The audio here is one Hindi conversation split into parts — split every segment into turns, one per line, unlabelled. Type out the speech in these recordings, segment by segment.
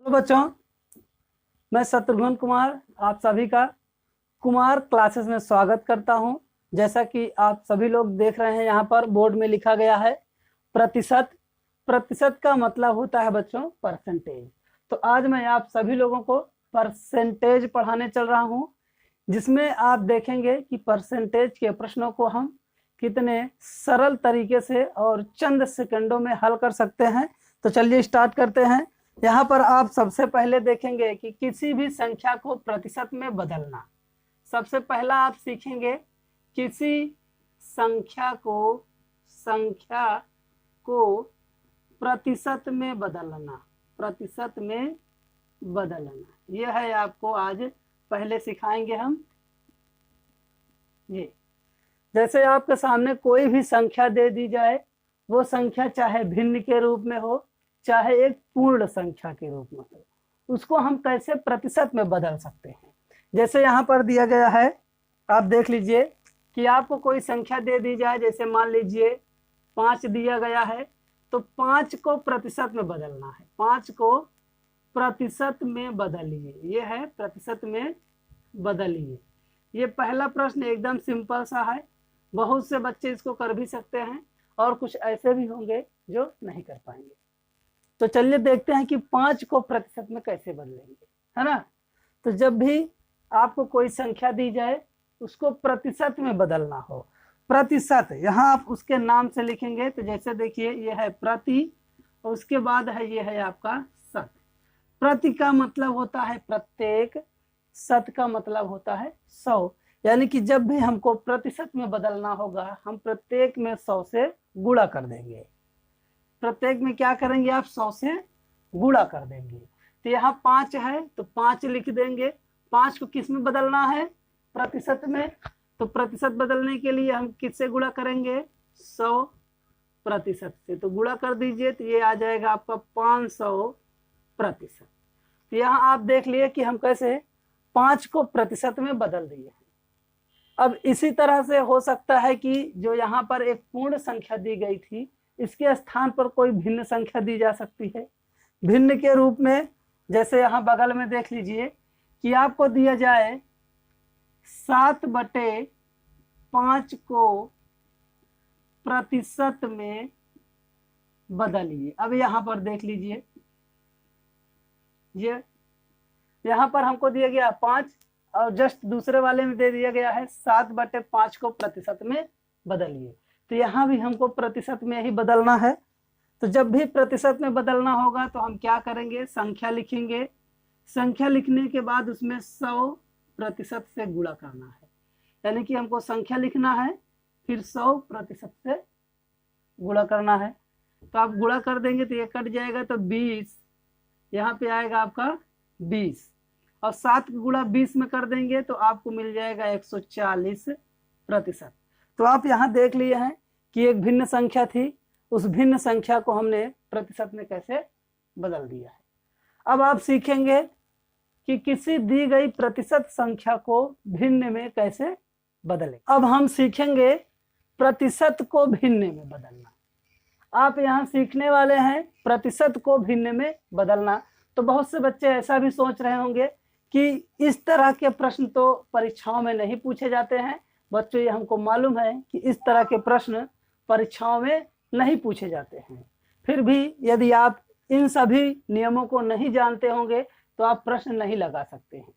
तो बच्चों, मैं शत्रुघ्न कुमार आप सभी का कुमार क्लासेस में स्वागत करता हूं। जैसा कि आप सभी लोग देख रहे हैं, यहाँ पर बोर्ड में लिखा गया है प्रतिशत। प्रतिशत का मतलब होता है बच्चों परसेंटेज। तो आज मैं आप सभी लोगों को परसेंटेज पढ़ाने चल रहा हूं, जिसमें आप देखेंगे कि परसेंटेज के प्रश्नों को हम कितने सरल तरीके से और चंद सेकंडों में हल कर सकते हैं। तो चलिए स्टार्ट करते हैं। यहाँ पर आप सबसे पहले देखेंगे कि किसी भी संख्या को प्रतिशत में बदलना। सबसे पहला आप सीखेंगे किसी संख्या को प्रतिशत में बदलना। प्रतिशत में बदलना यह है, आपको आज पहले सिखाएंगे हम। ये जैसे आपके सामने कोई भी संख्या दे दी जाए, वो संख्या चाहे भिन्न के रूप में हो चाहे एक पूर्ण संख्या के रूप में हो, उसको हम कैसे प्रतिशत में बदल सकते हैं। जैसे यहाँ पर दिया गया है, आप देख लीजिए कि आपको कोई संख्या दे दी जाए, जैसे मान लीजिए 5 दिया गया है, तो 5 को प्रतिशत में बदलना है। 5 को प्रतिशत में बदलिए, ये है प्रतिशत में बदलिए। ये पहला प्रश्न एकदम सिंपल सा है, बहुत से बच्चे इसको कर भी सकते हैं और कुछ ऐसे भी होंगे जो नहीं कर पाएंगे। तो चलिए देखते हैं कि 5 को प्रतिशत में कैसे बदलेंगे, है ना। तो जब भी आपको कोई संख्या दी जाए, उसको प्रतिशत में बदलना हो, प्रतिशत यहाँ आप उसके नाम से लिखेंगे। तो जैसे देखिए, ये है प्रति और उसके बाद है ये है आपका शत। प्रति का मतलब होता है प्रत्येक, शत का मतलब होता है 100। यानी कि जब भी हमको प्रतिशत में बदलना होगा, हम प्रत्येक में 100 से गुणा कर देंगे। प्रत्येक में क्या करेंगे आप, 100 से गुणा कर देंगे। तो यहाँ 5 है तो 5 लिख देंगे। 5 को किस में बदलना है, प्रतिशत में। तो प्रतिशत बदलने के लिए हम किससे गुणा करेंगे, 100 प्रतिशत से। तो गुणा कर दीजिए, तो ये आ जाएगा आपका 500 प्रतिशत। तो यहाँ आप देख लिए कि हम कैसे 5 को प्रतिशत में बदल दिए। अब इसी तरह से हो सकता है कि जो यहाँ पर एक पूर्ण संख्या दी गई थी, इसके स्थान पर कोई भिन्न संख्या दी जा सकती है। भिन्न के रूप में जैसे यहाँ बगल में देख लीजिए कि आपको दिया जाए 7/5 को प्रतिशत में बदलिए। अब यहाँ पर देख लीजिए, ये यहाँ पर हमको दिया गया 5 और जस्ट दूसरे वाले में दे दिया गया है 7/5 को प्रतिशत में बदलिए। तो यहाँ भी हमको प्रतिशत में ही बदलना है। तो जब भी प्रतिशत में बदलना होगा तो हम क्या करेंगे, संख्या लिखेंगे। संख्या लिखने के बाद उसमें 100 प्रतिशत से गुणा करना है। यानी कि हमको संख्या लिखना है, फिर 100 प्रतिशत से गुणा करना है। तो आप गुणा कर देंगे तो ये कट जाएगा, तो 20 यहाँ पे आएगा आपका 20, और 7 गुणा 20 में कर देंगे तो आपको मिल जाएगा 140 प्रतिशत। तो आप यहाँ देख लिए हैं कि एक भिन्न संख्या थी, उस भिन्न संख्या को हमने प्रतिशत में कैसे बदल दिया है। अब आप सीखेंगे कि किसी दी गई प्रतिशत संख्या को भिन्न में कैसे बदलें। अब हम सीखेंगे प्रतिशत को भिन्न में बदलना। आप यहाँ सीखने वाले हैं प्रतिशत को भिन्न में बदलना। तो बहुत से बच्चे ऐसा भी सोच रहे होंगे कि इस तरह के प्रश्न तो परीक्षाओं में नहीं पूछे जाते हैं। बच्चों, ये हमको मालूम है कि इस तरह के प्रश्न परीक्षाओं में नहीं पूछे जाते हैं। फिर भी यदि आप इन सभी नियमों को नहीं जानते होंगे तो आप प्रश्न नहीं लगा सकते हैं।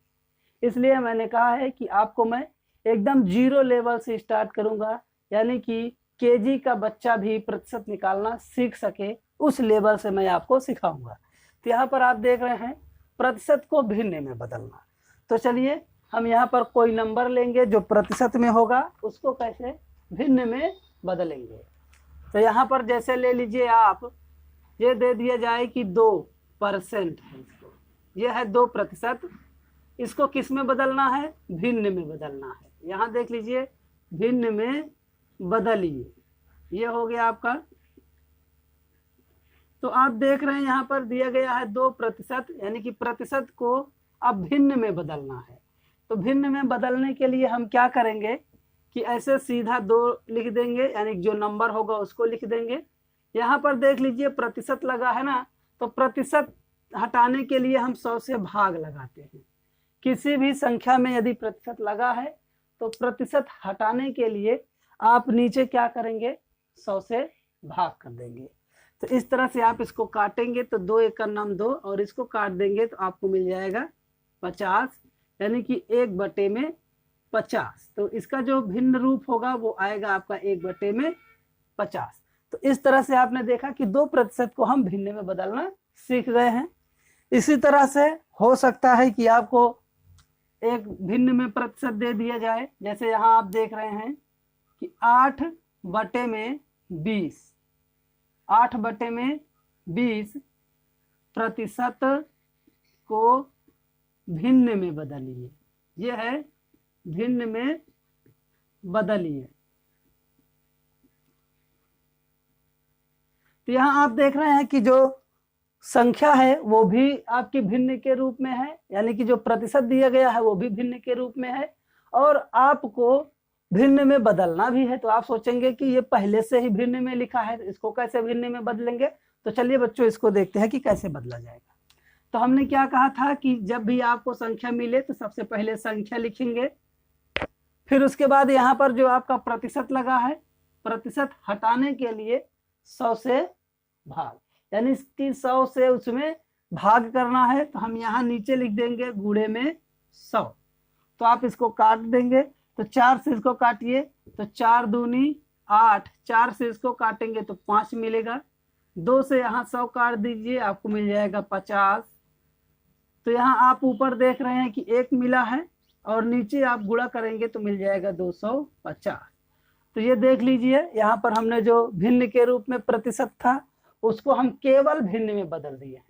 इसलिए मैंने कहा है कि आपको मैं एकदम 0 लेवल से स्टार्ट करूंगा, यानी कि केजी का बच्चा भी प्रतिशत निकालना सीख सके, उस लेवल से मैं आपको सिखाऊंगा। तो यहाँ पर आप देख रहे हैं प्रतिशत को भिन्न में बदलना। तो चलिए हम यहाँ पर कोई नंबर लेंगे जो प्रतिशत में होगा, उसको कैसे भिन्न में बदलेंगे। तो यहाँ पर जैसे ले लीजिए आप, ये दे दिया जाए कि 2% है, इसको ये है 2%। इसको किस में बदलना है, भिन्न में बदलना है। यहाँ देख लीजिए, भिन्न में बदलिए, ये हो गया आपका। तो आप देख रहे हैं यहाँ पर दिया गया है 2%, यानी कि प्रतिशत को अब भिन्न में बदलना है। तो भिन्न में बदलने के लिए हम क्या करेंगे कि ऐसे सीधा 2 लिख देंगे, यानी जो नंबर होगा उसको लिख देंगे। यहाँ पर देख लीजिए प्रतिशत लगा है ना, तो प्रतिशत हटाने के लिए हम 100 से भाग लगाते हैं। किसी भी संख्या में यदि प्रतिशत लगा है तो प्रतिशत हटाने के लिए आप नीचे क्या करेंगे, 100 से भाग कर देंगे। तो इस तरह से आप इसको काटेंगे तो 2 एक का नाम 2 और इसको काट देंगे तो आपको मिल जाएगा 50, यानी कि 1/50। तो इसका जो भिन्न रूप होगा वो आएगा आपका 1/50। तो इस तरह से आपने देखा कि 2% को हम भिन्न में बदलना सीख गए हैं। इसी तरह से हो सकता है कि आपको एक भिन्न में प्रतिशत दे दिया जाए, जैसे यहाँ आप देख रहे हैं कि 8/20, 8/20 प्रतिशत को भिन्न में बदलिए। यह है भिन्न में बदलिए। तो यहाँ आप देख रहे हैं कि जो संख्या है वो भी आपकी भिन्न के रूप में है, यानी कि जो प्रतिशत दिया गया है वो भी भिन्न के रूप में है, और आपको भिन्न में बदलना भी है। तो आप सोचेंगे कि ये पहले से ही भिन्न में लिखा है, तो इसको कैसे भिन्न में बदलेंगे। तो चलिए बच्चों इसको देखते हैं कि कैसे बदला जाएगा। तो हमने क्या कहा था कि जब भी आपको संख्या मिले तो सबसे पहले संख्या लिखेंगे, फिर उसके बाद यहाँ पर जो आपका प्रतिशत लगा है, प्रतिशत हटाने के लिए 100 से भाग, यानी इसकी 100 से उसमें भाग करना है। तो हम यहाँ नीचे लिख देंगे गुणे में 100। तो आप इसको काट देंगे, तो 4 से इसको काटिए तो 4 दूनी 8, 4 से इसको काटेंगे तो 5 मिलेगा। 2 से यहाँ 100 काट दीजिए, आपको मिल जाएगा 50। तो यहाँ आप ऊपर देख रहे हैं कि 1 मिला है और नीचे आप गुणा करेंगे तो मिल जाएगा 250। तो ये देख लीजिए, यहाँ पर हमने जो भिन्न के रूप में प्रतिशत था उसको हम केवल भिन्न में बदल दिए हैं।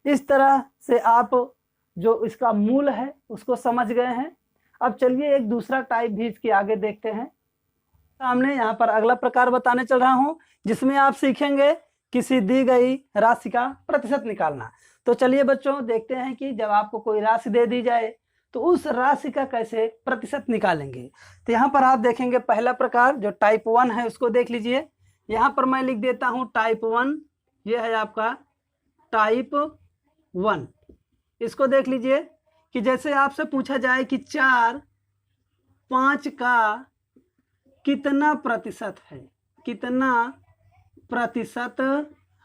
इस तरह से आप जो इसका मूल है उसको समझ गए हैं। अब चलिए एक दूसरा टाइप भी इसके आगे देखते हैं। सामने यहाँ पर अगला प्रकार बताने चल रहा हूँ, जिसमें आप सीखेंगे किसी दी गई राशि का प्रतिशत निकालना। तो चलिए बच्चों देखते हैं कि जब आपको कोई राशि दे दी जाए तो उस राशि का कैसे प्रतिशत निकालेंगे। तो यहाँ पर आप देखेंगे पहला प्रकार जो टाइप 1 है उसको देख लीजिए। यहाँ पर मैं लिख देता हूँ टाइप 1, ये है आपका टाइप 1। इसको देख लीजिए कि जैसे आपसे पूछा जाए कि 4/5 का कितना प्रतिशत है, कितना प्रतिशत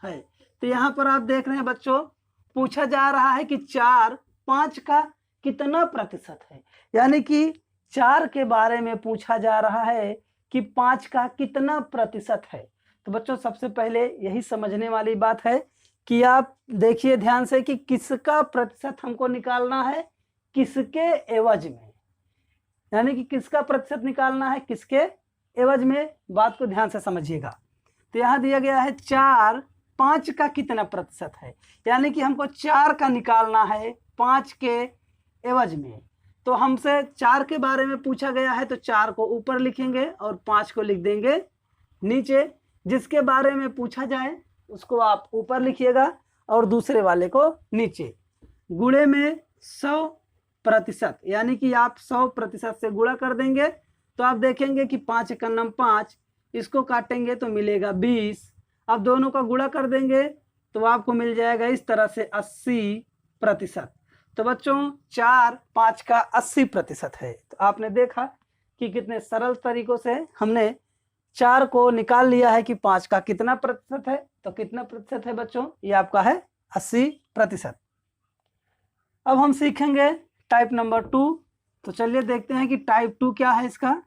है। तो यहाँ पर आप देख रहे हैं बच्चों, पूछा जा रहा है कि 4/5 का कितना प्रतिशत है, यानी कि 4 के बारे में पूछा जा रहा है कि 5 का कितना प्रतिशत है। तो बच्चों सबसे पहले यही समझने वाली बात है कि आप देखिए ध्यान से कि किसका प्रतिशत हमको निकालना है, किसके एवज में, यानी कि किसका प्रतिशत निकालना है किसके एवज में। बात को ध्यान से समझिएगा। तो यहाँ दिया गया है 4/5 का कितना प्रतिशत है, यानी कि हमको 4 का निकालना है 5 के एवज में। तो हमसे 4 के बारे में पूछा गया है तो 4 को ऊपर लिखेंगे और 5 को लिख देंगे नीचे। जिसके बारे में पूछा जाए उसको आप ऊपर लिखिएगा और दूसरे वाले को नीचे। गुणे में 100%, यानी कि आप 100% से गुणा कर देंगे तो आप देखेंगे कि 5 का नाम 5, इसको काटेंगे तो मिलेगा 20। अब दोनों का गुणा कर देंगे तो आपको मिल जाएगा इस तरह से 80%। तो बच्चों 4/5 का 80% है। तो आपने देखा कि कितने सरल तरीकों से हमने 4 को निकाल लिया है कि 5 का कितना प्रतिशत है। तो कितना प्रतिशत है बच्चों, ये आपका है 80%। अब हम सीखेंगे टाइप नंबर 2। तो चलिए देखते हैं कि टाइप 2 क्या है इसका।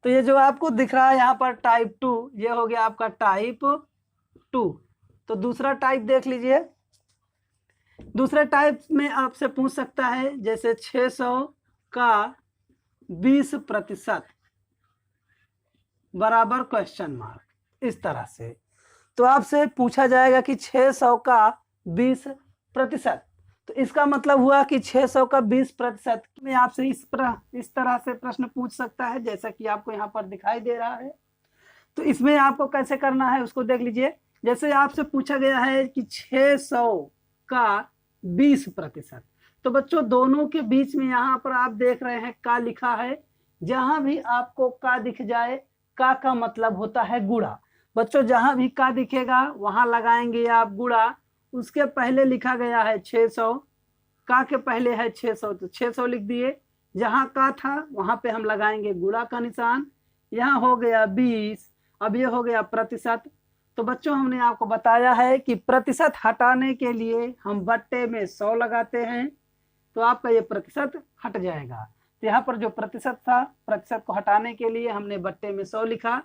तो ये जो आपको दिख रहा है यहाँ पर टाइप 2, ये हो गया आपका टाइप 2। तो दूसरा टाइप देख लीजिए। दूसरे टाइप में आपसे पूछ सकता है जैसे 600 का 20% बराबर क्वेश्चन मार्क, इस तरह से। तो आपसे पूछा जाएगा कि 600 का 20%, तो इसका मतलब हुआ कि 600 का 20% में आपसे इस तरह से प्रश्न पूछ सकता है जैसा कि आपको यहाँ पर दिखाई दे रहा है। तो इसमें आपको कैसे करना है उसको देख लीजिए। जैसे आपसे पूछा गया है कि 600 का 20%, तो बच्चों दोनों के बीच में यहाँ पर आप देख रहे हैं का लिखा है। जहां भी आपको का दिख जाए, का मतलब होता है गुणा। बच्चों जहां भी का दिखेगा वहां लगाएंगे आप गुणा, उसके पहले लिखा गया है 600, का के पहले है 600 तो 600 लिख दिए। जहाँ का था वहां पे हम लगाएंगे गुणा का निशान। यहाँ हो गया 20, अब ये हो गया प्रतिशत। तो बच्चों हमने आपको बताया है कि प्रतिशत हटाने के लिए हम बट्टे में 100 लगाते हैं तो आपका ये प्रतिशत हट जाएगा। तो यहाँ पर जो प्रतिशत था, प्रतिशत को हटाने के लिए हमने बट्टे में 100 लिखा।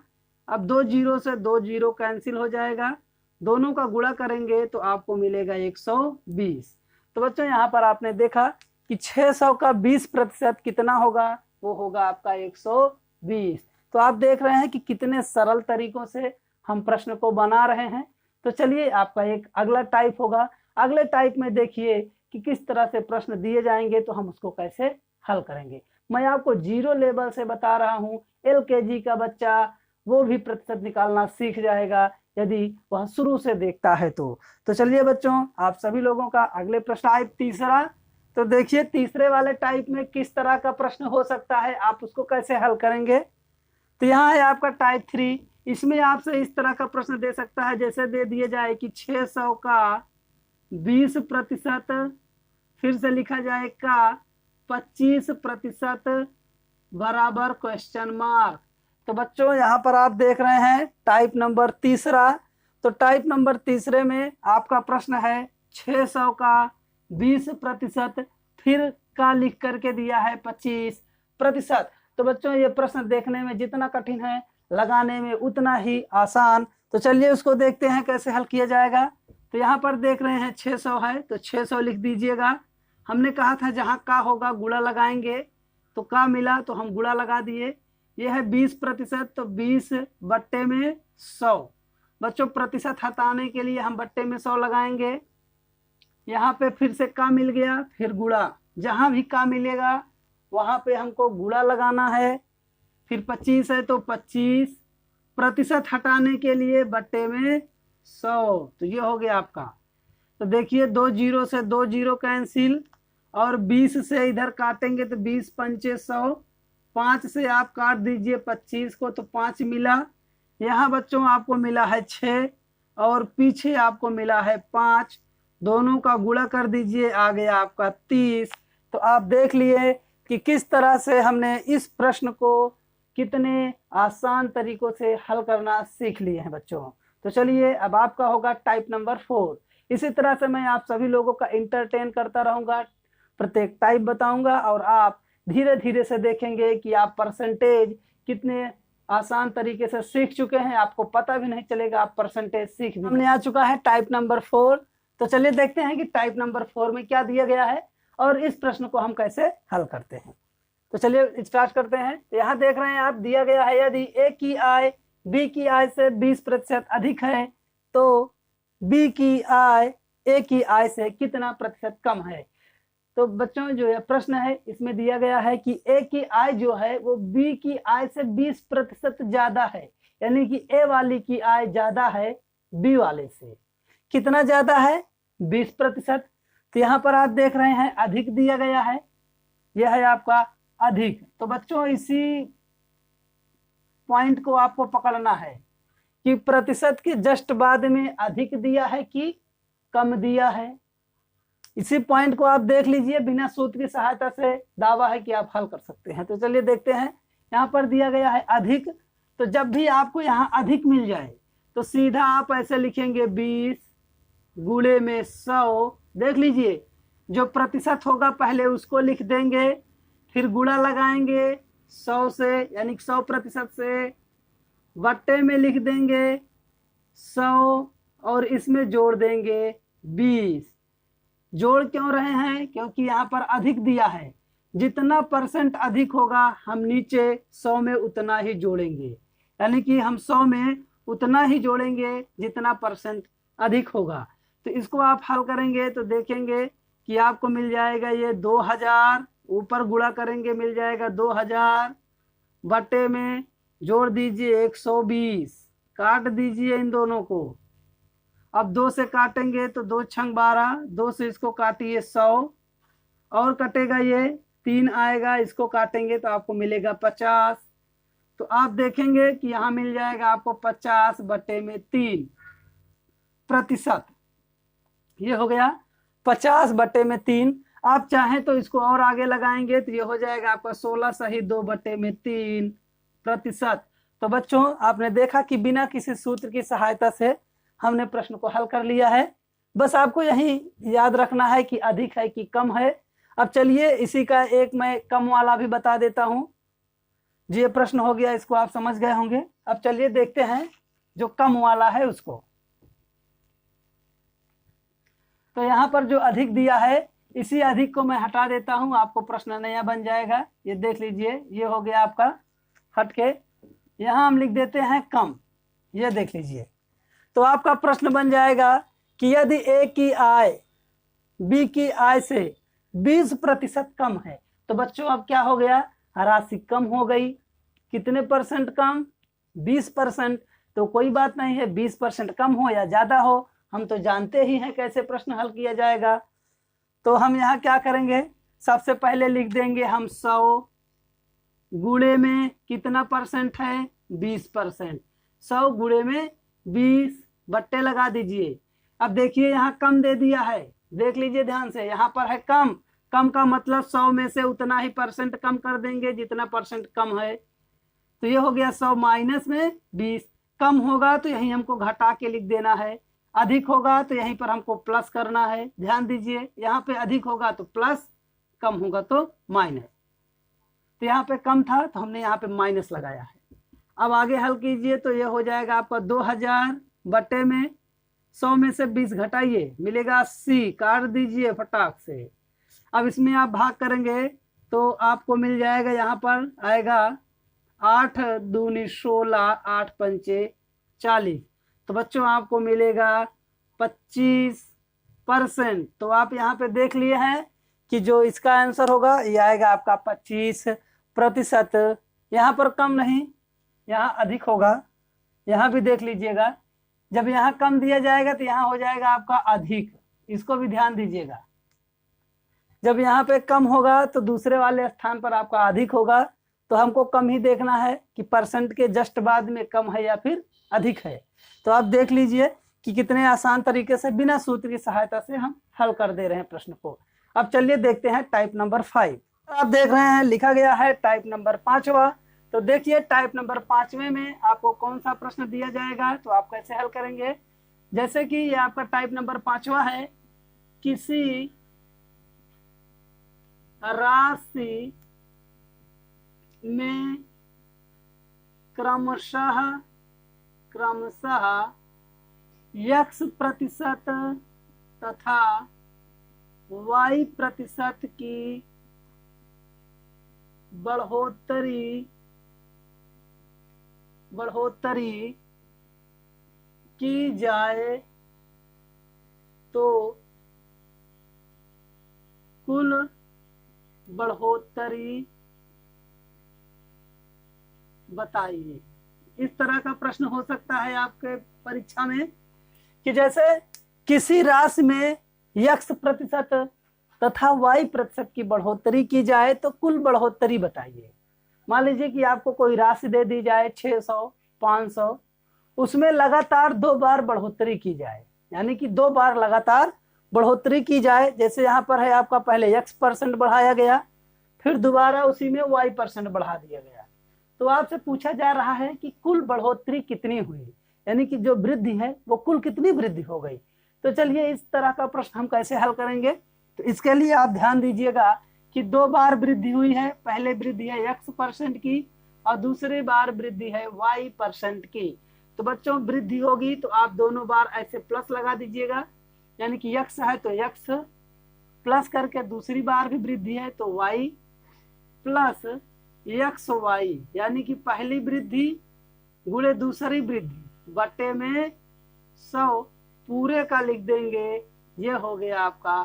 अब 2 जीरो से 2 जीरो कैंसिल हो जाएगा, दोनों का गुणा करेंगे तो आपको मिलेगा 120। तो बच्चों यहाँ पर आपने देखा कि 600 का 20% कितना होगा, वो होगा आपका 120। तो आप देख रहे हैं कि कितने सरल तरीकों से हम प्रश्न को बना रहे हैं। तो चलिए आपका एक अगला टाइप होगा, अगले टाइप में देखिए कि किस तरह से प्रश्न दिए जाएंगे तो हम उसको कैसे हल करेंगे। मैं आपको 0 लेवल से बता रहा हूँ, LKG का बच्चा वो भी प्रतिशत निकालना सीख जाएगा यदि वह शुरू से देखता है तो चलिए बच्चों आप सभी लोगों का अगले प्रश्न टाइप तीसरा। तो देखिए तीसरे वाले टाइप में किस तरह का प्रश्न हो सकता है, आप उसको कैसे हल करेंगे। तो यहाँ है आपका टाइप 3। इसमें आपसे इस तरह का प्रश्न दे सकता है, जैसे दे दिए जाए कि 600 का 20%, फिर से लिखा जाए का 25% बराबर क्वेश्चन मार्क। तो बच्चों यहाँ पर आप देख रहे हैं टाइप नंबर तीसरा। तो टाइप नंबर तीसरे में आपका प्रश्न है 600 का 20%, फिर का लिख करके दिया है 25%। तो बच्चों ये प्रश्न देखने में जितना कठिन है, लगाने में उतना ही आसान। तो चलिए उसको देखते हैं कैसे हल किया जाएगा। तो यहाँ पर देख रहे हैं 600 है तो 600 लिख दीजिएगा। हमने कहा था जहाँ का होगा गुणा लगाएंगे, तो का मिला तो हम गुणा लगा दिए। ये है 20%, तो 20 बट्टे में 100। बच्चों प्रतिशत हटाने के लिए हम बट्टे में 100 लगाएंगे। यहाँ पे फिर से का मिल गया, फिर गुणा, जहाँ भी का मिलेगा वहाँ पे हमको गुणा लगाना है। फिर 25 है तो 25, प्रतिशत हटाने के लिए बट्टे में 100। तो ये हो गया आपका। तो देखिए 2 जीरो से 2 जीरो कैंसिल, और 20 से इधर काटेंगे तो 20 पंचे 100, 5 से आप काट दीजिए 25 को तो 5 मिला। यहाँ बच्चों आपको मिला है 6 और पीछे आपको मिला है 5, दोनों का गुणा कर दीजिए, आ गया आपका 30। तो आप देख लिए कि किस तरह से हमने इस प्रश्न को कितने आसान तरीकों से हल करना सीख लिए हैं बच्चों। तो चलिए अब आपका होगा टाइप नंबर 4। इसी तरह से मैं आप सभी लोगों का इंटरटेन करता रहूंगा, प्रत्येक टाइप बताऊंगा और आप धीरे धीरे से देखेंगे कि आप परसेंटेज कितने आसान तरीके से सीख चुके हैं, आपको पता भी नहीं चलेगा आप परसेंटेज सीख भी। हमने आ चुका है टाइप नंबर 4। तो चलिए देखते हैं कि टाइप नंबर 4 में क्या दिया गया है और इस प्रश्न को हम कैसे हल करते हैं। तो चलिए स्टार्ट करते हैं। तो यहाँ देख रहे हैं आप, दिया गया है यदि ए की आय बी की आय से 20% अधिक है तो बी की आय ए की आय से कितना प्रतिशत कम है। तो बच्चों जो यह प्रश्न है इसमें दिया गया है कि ए की आय जो है वो बी की आय से 20% ज्यादा है, यानी कि ए वाली की आय ज्यादा है बी वाले से। कितना ज्यादा है? 20%। तो यहाँ पर आप देख रहे हैं अधिक दिया गया है, यह है आपका अधिक। तो बच्चों इसी पॉइंट को आपको पकड़ना है कि प्रतिशत के जस्ट बाद में अधिक दिया है कि कम दिया है। इसी पॉइंट को आप देख लीजिए, बिना सूत्र की सहायता से दावा है कि आप हल कर सकते हैं। तो चलिए देखते हैं। यहाँ पर दिया गया है अधिक, तो जब भी आपको यहाँ अधिक मिल जाए तो सीधा आप ऐसे लिखेंगे 20 गुणे में 100। देख लीजिए जो प्रतिशत होगा पहले उसको लिख देंगे, फिर गुणा लगाएंगे 100 से, यानी 100% से, बट्टे में लिख देंगे 100 और इसमें जोड़ देंगे 20। जोड़ क्यों रहे हैं? क्योंकि यहाँ पर अधिक दिया है, जितना परसेंट अधिक होगा हम नीचे 100 में उतना ही जोड़ेंगे, यानी कि हम 100 में उतना ही जोड़ेंगे जितना परसेंट अधिक होगा। तो इसको आप हल करेंगे तो देखेंगे कि आपको मिल जाएगा ये 2000, ऊपर गुणा करेंगे मिल जाएगा 2000, बट्टे में जोड़ दीजिए 120, काट दीजिए इन दोनों को। अब 2 से काटेंगे तो 2 छंग 12, 2 से इसको काटिए 100 और कटेगा ये 3 आएगा, इसको काटेंगे तो आपको मिलेगा 50। तो आप देखेंगे कि यहाँ मिल जाएगा आपको 50 बटे में 3 प्रतिशत। ये हो गया 50/3। आप चाहें तो इसको और आगे लगाएंगे तो ये हो जाएगा आपका 16 सही 2/3%। तो बच्चों आपने देखा कि बिना किसी सूत्र की सहायता से हमने प्रश्न को हल कर लिया है। बस आपको यही याद रखना है कि अधिक है कि कम है। अब चलिए इसी का एक मैं कम वाला भी बता देता हूं। जी ये प्रश्न हो गया, इसको आप समझ गए होंगे। अब चलिए देखते हैं जो कम वाला है उसको। तो यहाँ पर जो अधिक दिया है इसी अधिक को मैं हटा देता हूं, आपको प्रश्न नया बन जाएगा। ये देख लीजिए, ये हो गया आपका हट के। यहाँ हम लिख देते हैं कम। ये देख लीजिए, तो आपका प्रश्न बन जाएगा कि यदि ए की आय बी की आय से 20% कम है। तो बच्चों अब क्या हो गया, राशि कम हो गई। कितने परसेंट कम, 20%। तो कोई बात नहीं है, 20% कम हो या ज्यादा हो, हम तो जानते ही हैं कैसे प्रश्न हल किया जाएगा। तो हम यहाँ क्या करेंगे, सबसे पहले लिख देंगे हम 100 गुणे में कितना परसेंट है, 20%। 100 गुणे में 20 बट्टे लगा दीजिए। अब देखिए यहाँ कम दे दिया है, देख लीजिए ध्यान से, यहाँ पर है कम। कम का मतलब 100 में से उतना ही परसेंट कम कर देंगे जितना परसेंट कम है। तो ये हो गया 100 माइनस में 20। कम होगा तो यही हमको घटा के लिख देना है, अधिक होगा तो यहीं पर हमको प्लस करना है। ध्यान दीजिए, यहाँ पे अधिक होगा तो प्लस, कम होगा तो माइनस। तो यहाँ पे कम था तो हमने यहाँ पे माइनस लगाया है। अब आगे हल कीजिए तो ये हो जाएगा आपका 2000 बटे में 100 में से 20 घटाइए, मिलेगा 80। काट दीजिए फटाक से। अब इसमें आप भाग करेंगे तो आपको मिल जाएगा, यहाँ पर आएगा 8 दूनी 16, 8 पंचे 40। तो बच्चों आपको मिलेगा 25%। तो आप यहाँ पे देख लिए हैं कि जो इसका आंसर होगा ये आएगा आपका 25%। यहाँ पर कम नहीं, यहाँ अधिक होगा। यहाँ भी देख लीजिएगा, जब यहाँ कम दिया जाएगा तो यहाँ हो जाएगा आपका अधिक। इसको भी ध्यान दीजिएगा, जब यहाँ पे कम होगा तो दूसरे वाले स्थान पर आपका अधिक होगा। तो हमको कम ही देखना है कि परसेंट के जस्ट बाद में कम है या फिर अधिक है। तो आप देख लीजिए कि कितने आसान तरीके से बिना सूत्र की सहायता से हम हल कर दे रहे हैं प्रश्न को। अब चलिए देखते हैं टाइप नंबर 5। आप देख रहे हैं लिखा गया है टाइप नंबर 5वां। तो देखिए टाइप नंबर 5वें में आपको कौन सा प्रश्न दिया जाएगा, तो आप कैसे हल करेंगे। जैसे कि ये आपका टाइप नंबर 5वां है, किसी राशि में क्रमशः x% तथा y% की बढ़ोतरी की जाए तो कुल बढ़ोतरी बताइए। इस तरह का प्रश्न हो सकता है आपके परीक्षा में कि जैसे किसी राशि में x% तथा y% की बढ़ोतरी की जाए तो कुल बढ़ोतरी बताइए। मान लीजिए कि आपको कोई राशि दे दी जाए 600, 500, उसमें लगातार 2 बार बढ़ोतरी की जाए, यानी कि 2 बार लगातार बढ़ोतरी की जाए। जैसे यहाँ पर है आपका पहले x% बढ़ाया गया, फिर दोबारा उसी में y% बढ़ा दिया गया। तो आपसे पूछा जा रहा है कि कुल बढ़ोतरी कितनी हुई, यानी कि जो वृद्धि है वो कुल कितनी वृद्धि हो गई। तो चलिए इस तरह का प्रश्न हम कैसे हल करेंगे। तो इसके लिए आप ध्यान दीजिएगा कि 2 बार वृद्धि हुई है। पहले वृद्धि है x% की और दूसरी बार वृद्धि है y% की। तो बच्चों वृद्धि होगी तो आप दोनों बार ऐसे प्लस लगा दीजिएगा, यानी कि x है तो x प्लस करके दूसरी बार भी वृद्धि है तो y प्लस xy, यानी कि पहली वृद्धि गुणे दूसरी वृद्धि बटे में 100 पूरे का लिख देंगे। ये हो गया आपका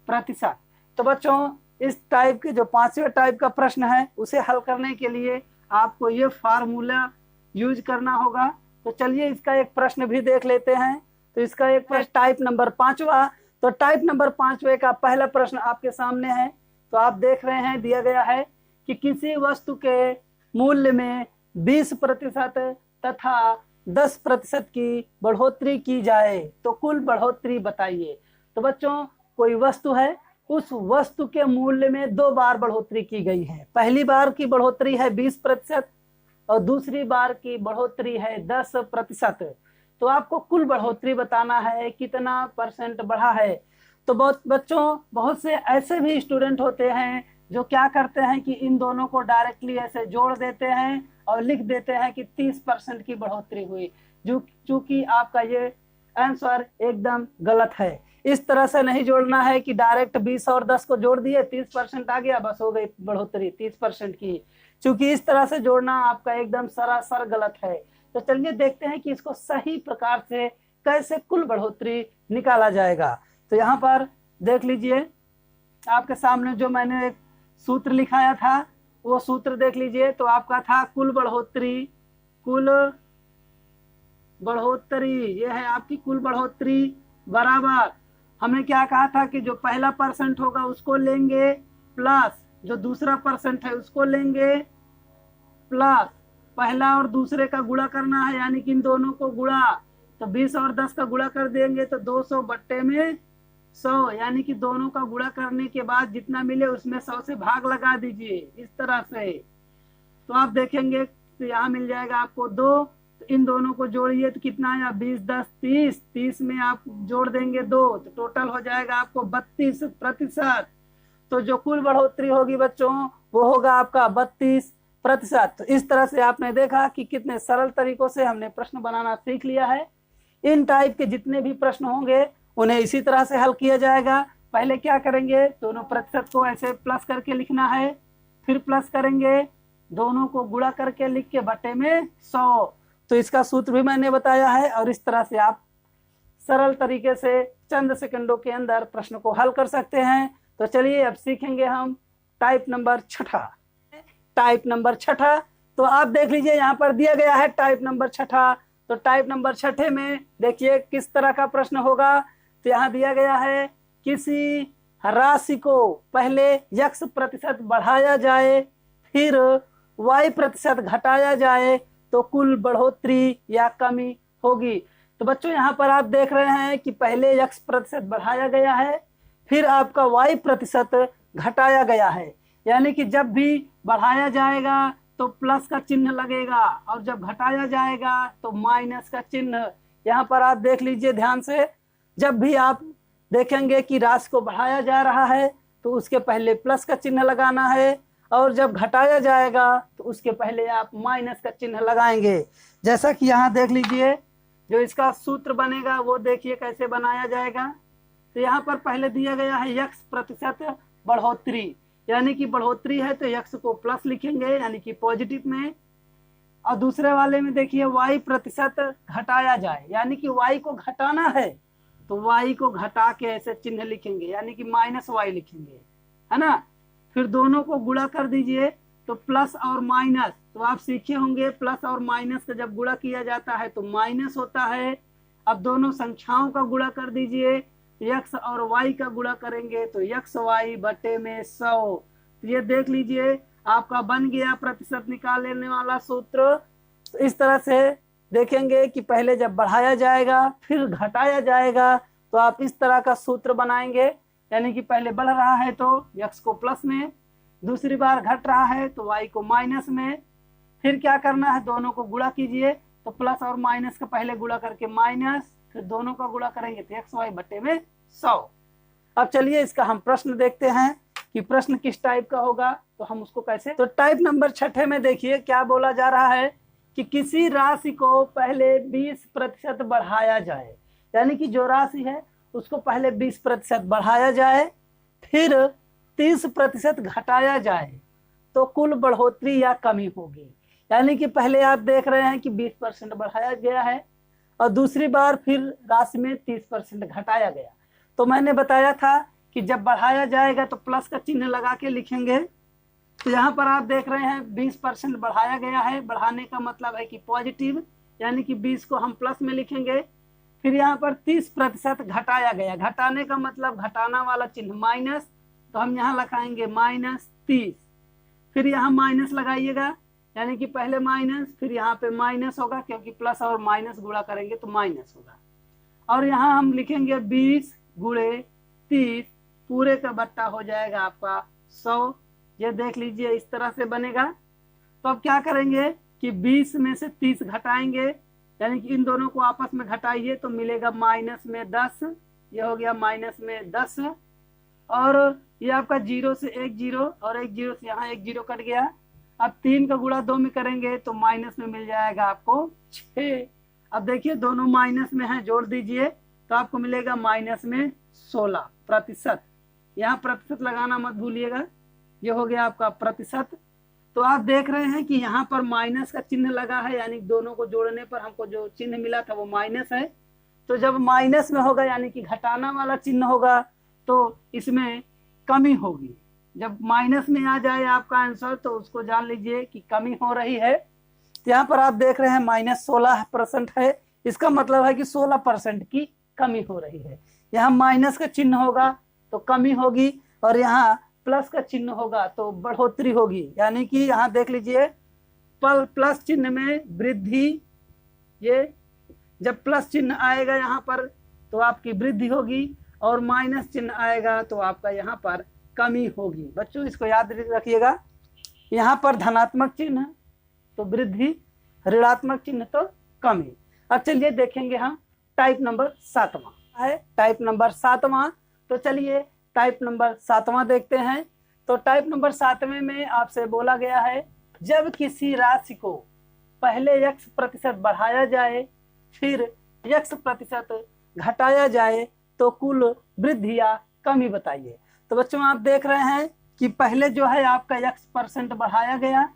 प्रतिशत। तो बच्चों इस टाइप के जो 5वें टाइप का प्रश्न है उसे हल करने के लिए आपको ये फार्मूला यूज करना होगा। तो चलिए इसका एक प्रश्न भी देख लेते हैं। तो इसका एक प्रश्न टाइप नंबर 5वां। तो टाइप नंबर 5वें का पहला प्रश्न आपके सामने है। तो आप देख रहे हैं दिया गया है कि किसी वस्तु के मूल्य में 20% तथा 10% की बढ़ोतरी की जाए तो कुल बढ़ोतरी बताइए। तो बच्चों कोई वस्तु है, उस वस्तु के मूल्य में 2 बार बढ़ोतरी की गई है। पहली बार की बढ़ोतरी है 20% और दूसरी बार की बढ़ोतरी है 10%। तो आपको कुल बढ़ोतरी बताना है कितना परसेंट बढ़ा है। तो बहुत से ऐसे भी स्टूडेंट होते हैं जो क्या करते हैं कि इन दोनों को डायरेक्टली ऐसे जोड़ देते हैं और लिख देते हैं कि 30% की बढ़ोतरी हुई, जो चूंकि आपका ये आंसर एकदम गलत है। इस तरह से नहीं जोड़ना है कि डायरेक्ट 20 और 10 को जोड़ दिए 30% आ गया, बस हो गई बढ़ोतरी 30% की। चूंकि इस तरह से जोड़ना आपका एकदम सरासर गलत है। तो चलिए देखते हैं कि इसको सही प्रकार से कैसे कुल बढ़ोतरी निकाला जाएगा। तो यहाँ पर देख लीजिए, आपके सामने जो मैंने एक सूत्र लिखाया था वो सूत्र देख लीजिए। तो आपका था कुल बढ़ोतरी, ये है आपकी कुल बढ़ोतरी बराबर, हमने क्या कहा था कि जो पहला परसेंट होगा उसको लेंगे प्लस जो दूसरा परसेंट है उसको लेंगे प्लस पहला और दूसरे का गुणा करना है, यानी कि इन दोनों को गुणा। तो 20 और 10 का गुणा कर देंगे तो 200 बट्टे में 100, यानी कि दोनों का गुणा करने के बाद जितना मिले उसमें 100 से भाग लगा दीजिए इस तरह से। तो आप देखेंगे तो यहाँ मिल जाएगा आपको 2, तो इन दोनों को जोड़िए तो कितना आया 20 10 30, 30 में आप जोड़ देंगे 2 तो टोटल हो जाएगा आपको 32%। तो जो कुल बढ़ोतरी होगी बच्चों वो होगा आपका 32%। तो इस तरह से आपने देखा कि कितने सरल तरीकों से हमने प्रश्न बनाना सीख लिया है। इन टाइप के जितने भी प्रश्न होंगे उन्हें इसी तरह से हल किया जाएगा। पहले क्या करेंगे, दोनों प्रतिशत को ऐसे प्लस करके लिखना है, फिर प्लस करेंगे, दोनों को गुणा करके लिख के बटे में 100। तो इसका सूत्र भी मैंने बताया है और इस तरह से आप सरल तरीके से चंद सेकंडों के अंदर प्रश्न को हल कर सकते हैं। तो चलिए अब सीखेंगे हम टाइप नंबर 6। तो आप देख लीजिए यहाँ पर दिया गया है टाइप नंबर 6। तो टाइप नंबर 6 में देखिए किस तरह का प्रश्न होगा। तो यहाँ दिया गया है किसी राशि को पहले x% बढ़ाया जाए फिर y% घटाया जाए तो कुल बढ़ोतरी या कमी होगी। तो बच्चों यहाँ पर आप देख रहे हैं कि पहले x% बढ़ाया गया है फिर आपका y% घटाया गया है, यानी कि जब भी बढ़ाया जाएगा तो प्लस का चिन्ह लगेगा और जब घटाया जाएगा तो माइनस का चिन्ह। यहाँ पर आप देख लीजिए ध्यान से, जब भी आप देखेंगे कि राशि को बढ़ाया जा रहा है तो उसके पहले प्लस का चिन्ह लगाना है और जब घटाया जाएगा तो उसके पहले आप माइनस का चिन्ह लगाएंगे। जैसा कि यहाँ देख लीजिए जो इसका सूत्र बनेगा वो देखिए कैसे बनाया जाएगा। तो यहाँ पर पहले दिया गया है x% बढ़ोतरी, यानी कि बढ़ोतरी है तो x को प्लस लिखेंगे यानी कि पॉजिटिव में, और दूसरे वाले में देखिए y% घटाया जाए, यानी कि y को घटाना है तो y को घटा के ऐसे चिन्ह लिखेंगे यानी कि -y लिखेंगे, है ना। फिर दोनों को गुणा कर दीजिए तो प्लस और माइनस, तो आप सीखे होंगे प्लस और माइनस का जब गुणा किया जाता है तो माइनस होता है। अब दोनों संख्याओं का गुणा कर दीजिए, x और y का गुणा करेंगे तो xy बटे में 100। तो ये देख लीजिए आपका बन गया प्रतिशत निकालने वाला सूत्र। तो इस तरह से देखेंगे कि पहले जब बढ़ाया जाएगा फिर घटाया जाएगा तो आप इस तरह का सूत्र बनाएंगे, यानी कि पहले बढ़ रहा है तो x को प्लस में, दूसरी बार घट रहा है तो y को माइनस में, फिर क्या करना है दोनों को गुणा कीजिए तो प्लस और माइनस का पहले गुणा करके माइनस, फिर दोनों का गुणा करेंगे तो xy बटे में 100। अब चलिए इसका हम प्रश्न देखते हैं कि प्रश्न किस टाइप का होगा, तो हम उसको कैसे। तो टाइप नंबर 6 में देखिए क्या बोला जा रहा है कि किसी राशि को पहले 20% बढ़ाया जाए, यानी कि जो राशि है उसको पहले 20% बढ़ाया जाए फिर 30% घटाया जाए तो कुल बढ़ोतरी या कमी होगी। यानी कि पहले आप देख रहे हैं कि 20% बढ़ाया गया है और दूसरी बार फिर राशि में 30% घटाया गया। तो मैंने बताया था कि जब बढ़ाया जाएगा तो प्लस का चिन्ह लगा के लिखेंगे। तो यहाँ पर आप देख रहे हैं 20% बढ़ाया गया है, बढ़ाने का मतलब है कि पॉजिटिव, यानी कि 20 को हम प्लस में लिखेंगे। फिर यहाँ पर 30% घटाया गया, घटाने का मतलब घटाना वाला चिन्ह माइनस, तो हम यहाँ लगाएंगे -30। फिर यहाँ माइनस लगाइएगा, यानी कि पहले माइनस फिर यहाँ पे माइनस होगा क्योंकि प्लस और माइनस गुणा करेंगे तो माइनस होगा। और यहाँ हम लिखेंगे 20 गुणे 30, पूरे का बट्टा हो जाएगा आपका 100। ये देख लीजिए इस तरह से बनेगा। तो अब क्या करेंगे कि 20 में से 30 घटाएंगे, यानी कि इन दोनों को आपस में घटाइए तो मिलेगा माइनस में 10। ये हो गया माइनस में 10, और ये आपका 0 से 1 0 और 1 0 से यहाँ 1 0 कट गया। अब 3 का गुणा 2 में करेंगे तो माइनस में मिल जाएगा आपको 6। अब देखिए दोनों माइनस में है, जोड़ दीजिए तो आपको मिलेगा माइनस में 16%। यहाँ प्रतिशत लगाना मत भूलिएगा। ये हो गया आपका प्रतिशत। तो आप देख रहे हैं कि यहाँ पर माइनस का चिन्ह लगा है, यानी दोनों को जोड़ने पर हमको जो चिन्ह मिला था वो माइनस है। तो जब माइनस में होगा यानी कि घटाना वाला चिन्ह होगा तो इसमें कमी होगी। जब माइनस में आ जाए आपका आंसर तो उसको जान लीजिए कि कमी हो रही है। यहाँ पर आप देख रहे हैं माइनस 16% है, इसका मतलब है कि 16% की कमी हो रही है। यहाँ माइनस का चिन्ह होगा तो कमी होगी, और यहाँ प्लस का चिन्ह होगा तो बढ़ोतरी होगी। यानी कि यहाँ देख लीजिए प्लस चिन्ह में वृद्धि, ये जब प्लस चिन्ह आएगा यहाँ पर तो आपकी वृद्धि होगी, और माइनस चिन्ह आएगा तो आपका यहाँ पर कमी होगी। बच्चों इसको याद रखिएगा, यहाँ पर धनात्मक चिन्ह तो वृद्धि, ऋणात्मक चिन्ह तो कमी। अब चलिए देखेंगे हम टाइप नंबर 7वां है, टाइप नंबर 7वां। तो चलिए टाइप नंबर 7वां देखते हैं। तो टाइप नंबर 7वें में आपसे बोला गया है जब किसी राशि को पहले x% बढ़ाया जाए फिर x% घटाया जाए तो कुल वृद्धि या कमी बताइए। तो बच्चों आप देख रहे हैं कि पहले जो है आपका x% बढ़ाया गया,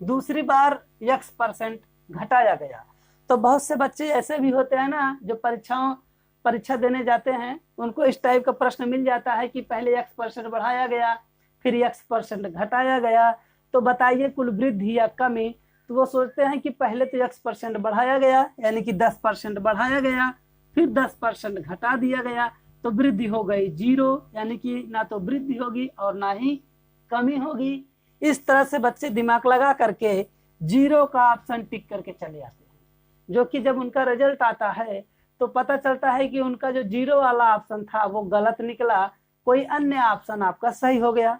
दूसरी बार x% घटाया गया। तो बहुत से बच्चे ऐसे भी होते हैं ना जो परीक्षा देने जाते हैं, उनको इस टाइप का प्रश्न मिल जाता है कि पहले x% बढ़ाया गया फिर x% घटाया गया, तो बताइए कुल वृद्धि या कमी। तो वो सोचते हैं कि पहले तो x% बढ़ाया गया यानी कि 10% बढ़ाया गया, फिर 10% घटा दिया गया तो वृद्धि हो गई 0, यानी कि ना तो वृद्धि होगी और ना ही कमी होगी। इस तरह से बच्चे दिमाग लगा करके 0 का ऑप्शन टिक करके चले आते हैं, जो कि जब उनका रिजल्ट आता है तो पता चलता है कि उनका जो 0 वाला ऑप्शन था वो गलत निकला, कोई अन्य ऑप्शन आपका सही हो गया।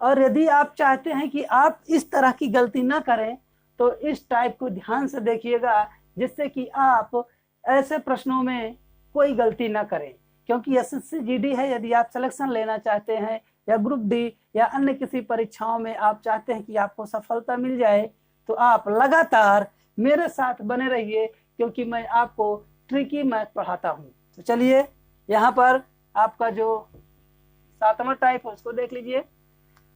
और यदि आप चाहते हैं कि आप इस तरह की गलती ना करें तो इस टाइप को ध्यान से देखिएगा, जिससे कि आप ऐसे प्रश्नों में कोई गलती ना करें। क्योंकि एसएससी जीडी है, यदि आप सिलेक्शन लेना चाहते हैं या ग्रुप डी या अन्य किसी परीक्षाओं में आप चाहते हैं कि आपको सफलता मिल जाए तो आप लगातार मेरे साथ बने रहिए, क्योंकि मैं आपको ट्रिकी मैथ पढ़ाता हूं। तो चलिए यहाँ पर आपका जो 7वां टाइप है उसको देख लीजिए।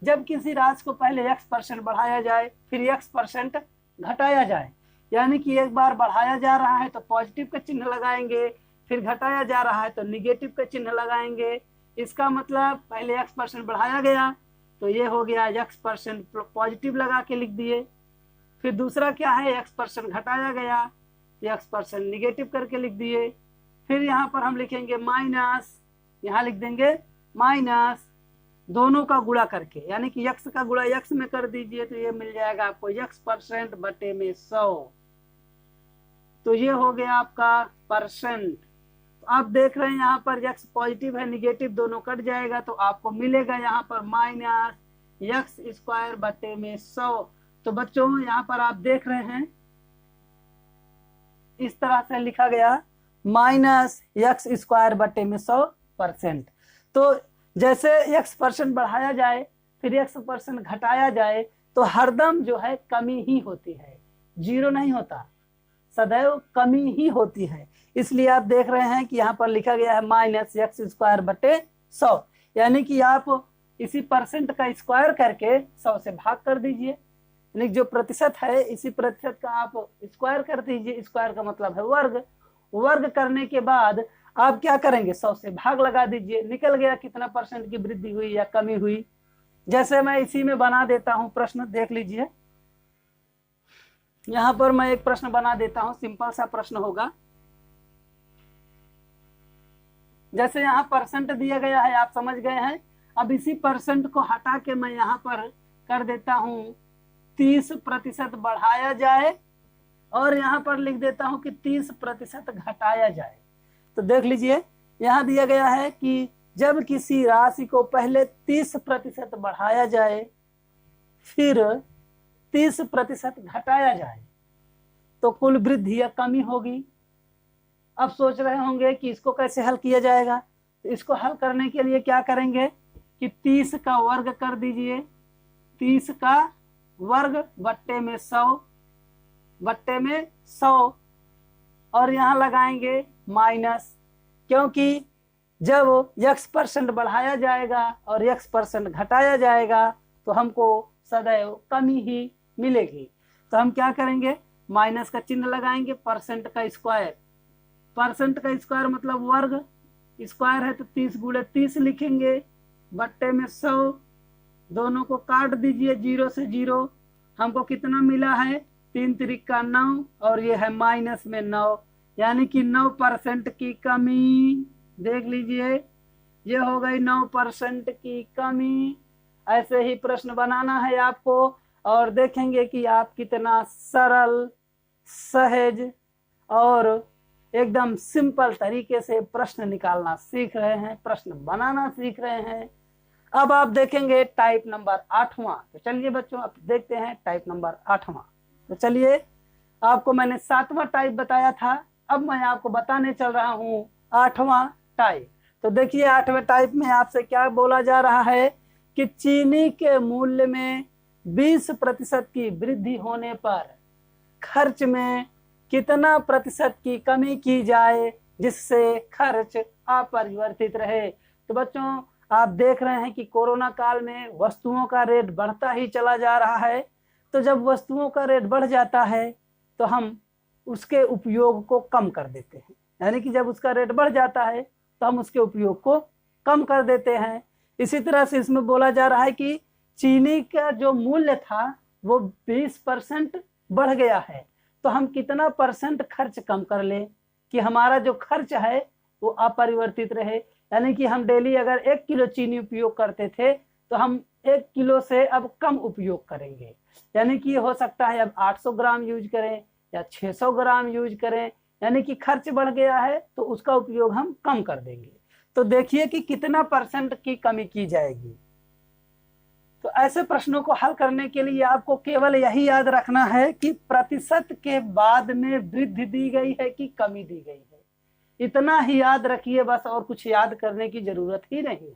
जब किसी राशि को पहले x% बढ़ाया जाए फिर x% घटाया जाए, यानी कि एक बार बढ़ाया जा रहा है तो पॉजिटिव का चिन्ह लगाएंगे, फिर घटाया जा रहा है तो निगेटिव का चिन्ह लगाएंगे। इसका मतलब पहले x% बढ़ाया गया तो ये हो गया x% पॉजिटिव लगा के लिख दिए। फिर दूसरा क्या है, x% घटाया गया तो x% निगेटिव करके लिख दिए। फिर यहाँ पर हम लिखेंगे माइनस, यहाँ लिख देंगे माइनस, दोनों का गुणा करके, यानी कि x का गुणा x में कर दीजिए तो ये मिल जाएगा आपको x% बटे में 100। तो ये हो गया आपका परसेंट। तो आप देख रहे हैं यहाँ पर x पॉजिटिव है निगेटिव दोनों कट जाएगा तो आपको मिलेगा यहाँ पर माइनस x² बटे में 100। तो बच्चों यहाँ पर आप देख रहे हैं इस तरह से लिखा गया माइनस x² बटे में 100%। तो जैसे x% बढ़ाया जाए फिर x% घटाया जाए तो हरदम जो है कमी ही होती है, 0 नहीं होता, सदैव कमी ही होती है। इसलिए आप देख रहे हैं कि यहाँ पर लिखा गया है माइनस x² बटे 100, यानी कि आप इसी परसेंट का स्क्वायर करके 100 से भाग कर दीजिए, यानी जो प्रतिशत है इसी प्रतिशत का आप स्क्वायर कर दीजिए। स्क्वायर का मतलब है वर्ग, वर्ग करने के बाद आप क्या करेंगे, 100 से भाग लगा दीजिए, निकल गया कितना परसेंट की वृद्धि हुई या कमी हुई। जैसे मैं इसी में बना देता हूं प्रश्न, देख लीजिए। यहां पर मैं एक प्रश्न बना देता हूं, सिंपल सा प्रश्न होगा। जैसे यहाँ परसेंट दिया गया है, आप समझ गए हैं। अब इसी परसेंट को हटा के मैं यहाँ पर कर देता हूं 30% बढ़ाया जाए, और यहाँ पर लिख देता हूं कि 30% घटाया जाए। तो देख लीजिए यहाँ दिया गया है कि जब किसी राशि को पहले 30% बढ़ाया जाए फिर 30% घटाया जाए तो कुल वृद्धि या कमी होगी। अब सोच रहे होंगे कि इसको कैसे हल किया जाएगा। तो इसको हल करने के लिए क्या करेंगे कि 30 का वर्ग कर दीजिए, 30 का वर्ग बट्टे में 100 और यहाँ लगाएंगे माइनस, क्योंकि जब x% बढ़ाया जाएगा और x% घटाया जाएगा तो हमको सदैव कमी ही मिलेगी। तो हम क्या करेंगे, माइनस का चिन्ह लगाएंगे, परसेंट का स्क्वायर मतलब वर्ग, स्क्वायर है तो 30 गुणे 30 लिखेंगे, बट्टे में 100, दोनों को काट दीजिए 0 से 0, हमको कितना मिला है 3 त्रिका 9 और ये है माइनस में 9, यानी कि 9% की कमी। देख लीजिए ये हो गई 9% की कमी। ऐसे ही प्रश्न बनाना है आपको और देखेंगे कि आप कितना सरल, सहज और एकदम सिंपल तरीके से प्रश्न निकालना सीख रहे हैं, प्रश्न बनाना सीख रहे हैं। अब आप देखेंगे टाइप नंबर 8वां। तो चलिए बच्चों अब देखते हैं टाइप नंबर 8वां। तो चलिए, आपको मैंने 7वां टाइप बताया था, अब मैं आपको बताने चल रहा हूँ 8वां टाइप। तो देखिए 8वें टाइप में आपसे क्या बोला जा रहा है कि चीनी के मूल्य में 20% की वृद्धि होने पर खर्च में कितना प्रतिशत की कमी की जाए जिससे खर्च अपरिवर्तित रहे। तो बच्चों आप देख रहे हैं कि कोरोना काल में वस्तुओं का रेट बढ़ता ही चला जा रहा है। तो जब वस्तुओं का रेट बढ़ जाता है तो हम उसके उपयोग को कम कर देते हैं, यानी कि जब उसका रेट बढ़ जाता है तो हम उसके उपयोग को कम कर देते हैं। इसी तरह से इसमें बोला जा रहा है कि चीनी का जो मूल्य था वो 20% बढ़ गया है, तो हम कितना परसेंट खर्च कम कर लें कि हमारा जो खर्च है वो अपरिवर्तित रहे। यानी कि हम डेली अगर 1 किलो चीनी उपयोग करते थे तो हम 1 किलो से अब कम उपयोग करेंगे, यानी कि हो सकता है अब 800 ग्राम यूज करें या 600 ग्राम यूज करें, यानी कि खर्च बढ़ गया है तो उसका उपयोग हम कम कर देंगे। तो देखिए कि कितना परसेंट की कमी की जाएगी। तो ऐसे प्रश्नों को हल करने के लिए आपको केवल यही याद रखना है कि प्रतिशत के बाद में वृद्धि दी गई है कि कमी दी गई है, इतना ही याद रखिए बस, और कुछ याद करने की जरूरत ही नहीं है।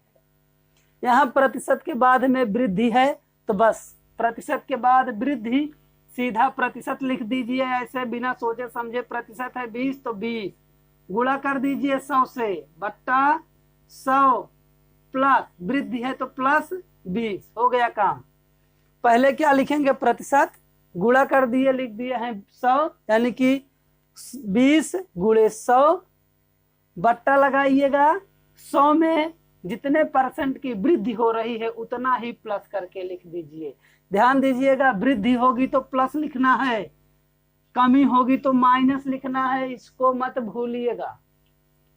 यहाँ प्रतिशत के बाद में वृद्धि है तो बस प्रतिशत के बाद वृद्धि, सीधा प्रतिशत लिख दीजिए ऐसे बिना सोचे समझे। प्रतिशत है 20 तो 20 गुणा कर दीजिए 100 से, बट्टा 100 प्लस वृद्धि है तो प्लस 20, हो गया काम। पहले क्या लिखेंगे, प्रतिशत, गुणा कर दिए, लिख दिए हैं 100, यानी कि 20 गुणे 100, बट्टा लगाइएगा 100 में जितने परसेंट की वृद्धि हो रही है उतना ही प्लस करके लिख दीजिए। ध्यान दीजिएगा, वृद्धि होगी तो प्लस लिखना है, कमी होगी तो माइनस लिखना है, इसको मत भूलिएगा।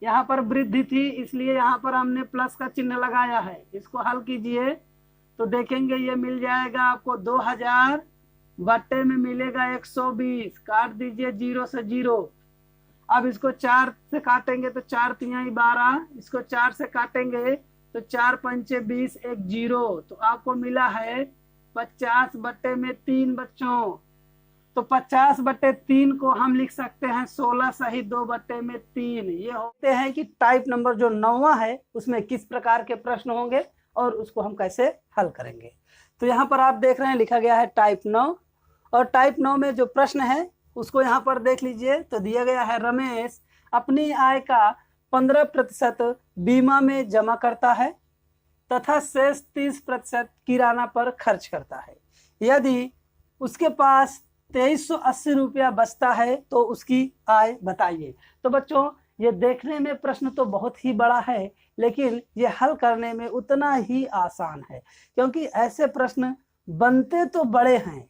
यहाँ पर वृद्धि थी इसलिए यहाँ पर हमने प्लस का चिन्ह लगाया है। इसको हल कीजिए तो देखेंगे ये मिल जाएगा आपको 2000 बट्टे में मिलेगा 120, काट दीजिए 0 से 0। अब इसको 4 से काटेंगे तो 4 तिहाई 12, इसको 4 से काटेंगे तो 4 पंचे 20, 1 0, तो आपको मिला है 50 बट्टे में 3 बच्चों। तो 50 बट्टे 3 को हम लिख सकते हैं 16 सही 2 बट्टे में 3। ये होते हैं कि टाइप नंबर जो 9वां है उसमें किस प्रकार के प्रश्न होंगे और उसको हम कैसे हल करेंगे। तो यहाँ पर आप देख रहे हैं लिखा गया है टाइप 9, और टाइप 9 में जो प्रश्न है उसको यहाँ पर देख लीजिए। तो दिया गया है रमेश अपनी आय का 15% बीमा में जमा करता है तथा शेष 30% किराना पर खर्च करता है। यदि उसके पास 2380 रुपया बचता है तो उसकी आय बताइए। तो बच्चों ये देखने में प्रश्न तो बहुत ही बड़ा है, लेकिन ये हल करने में उतना ही आसान है, क्योंकि ऐसे प्रश्न बनते तो बड़े हैं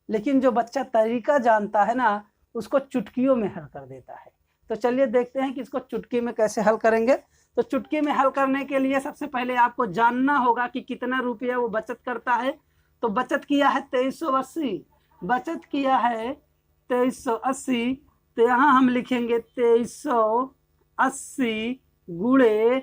लेकिन जो बच्चा तरीका जानता है ना उसको चुटकियों में हल कर देता है। तो चलिए देखते हैं कि इसको चुटकी में कैसे हल करेंगे। तो चुटकी में हल करने के लिए सबसे पहले आपको जानना होगा कि कितना रुपया वो बचत करता है। तो बचत किया है 2380, बचत किया है 2380, तो यहाँ हम लिखेंगे 2380 गुणे,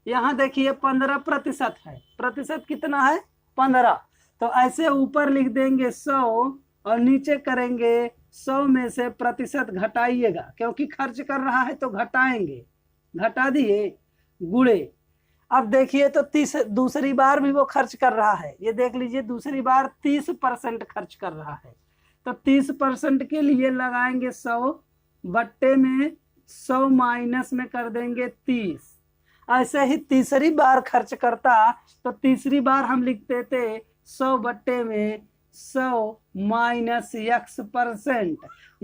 यहाँ देखिए 15% है, प्रतिशत कितना है 15, तो ऐसे ऊपर लिख देंगे 100 और नीचे करेंगे 100 में से प्रतिशत घटाइएगा, क्योंकि खर्च कर रहा है तो घटाएंगे, घटा दिए, गुणे। अब देखिए तो दूसरी बार भी वो खर्च कर रहा है, ये देख लीजिए दूसरी बार 30% खर्च कर रहा है, तो 30% के लिए लगाएंगे 100 बट्टे में 100 माइनस में कर देंगे 30। ऐसे ही तीसरी बार खर्च करता तो तीसरी बार हम लिखते थे 100 बट्टे में 100 माइनस x%।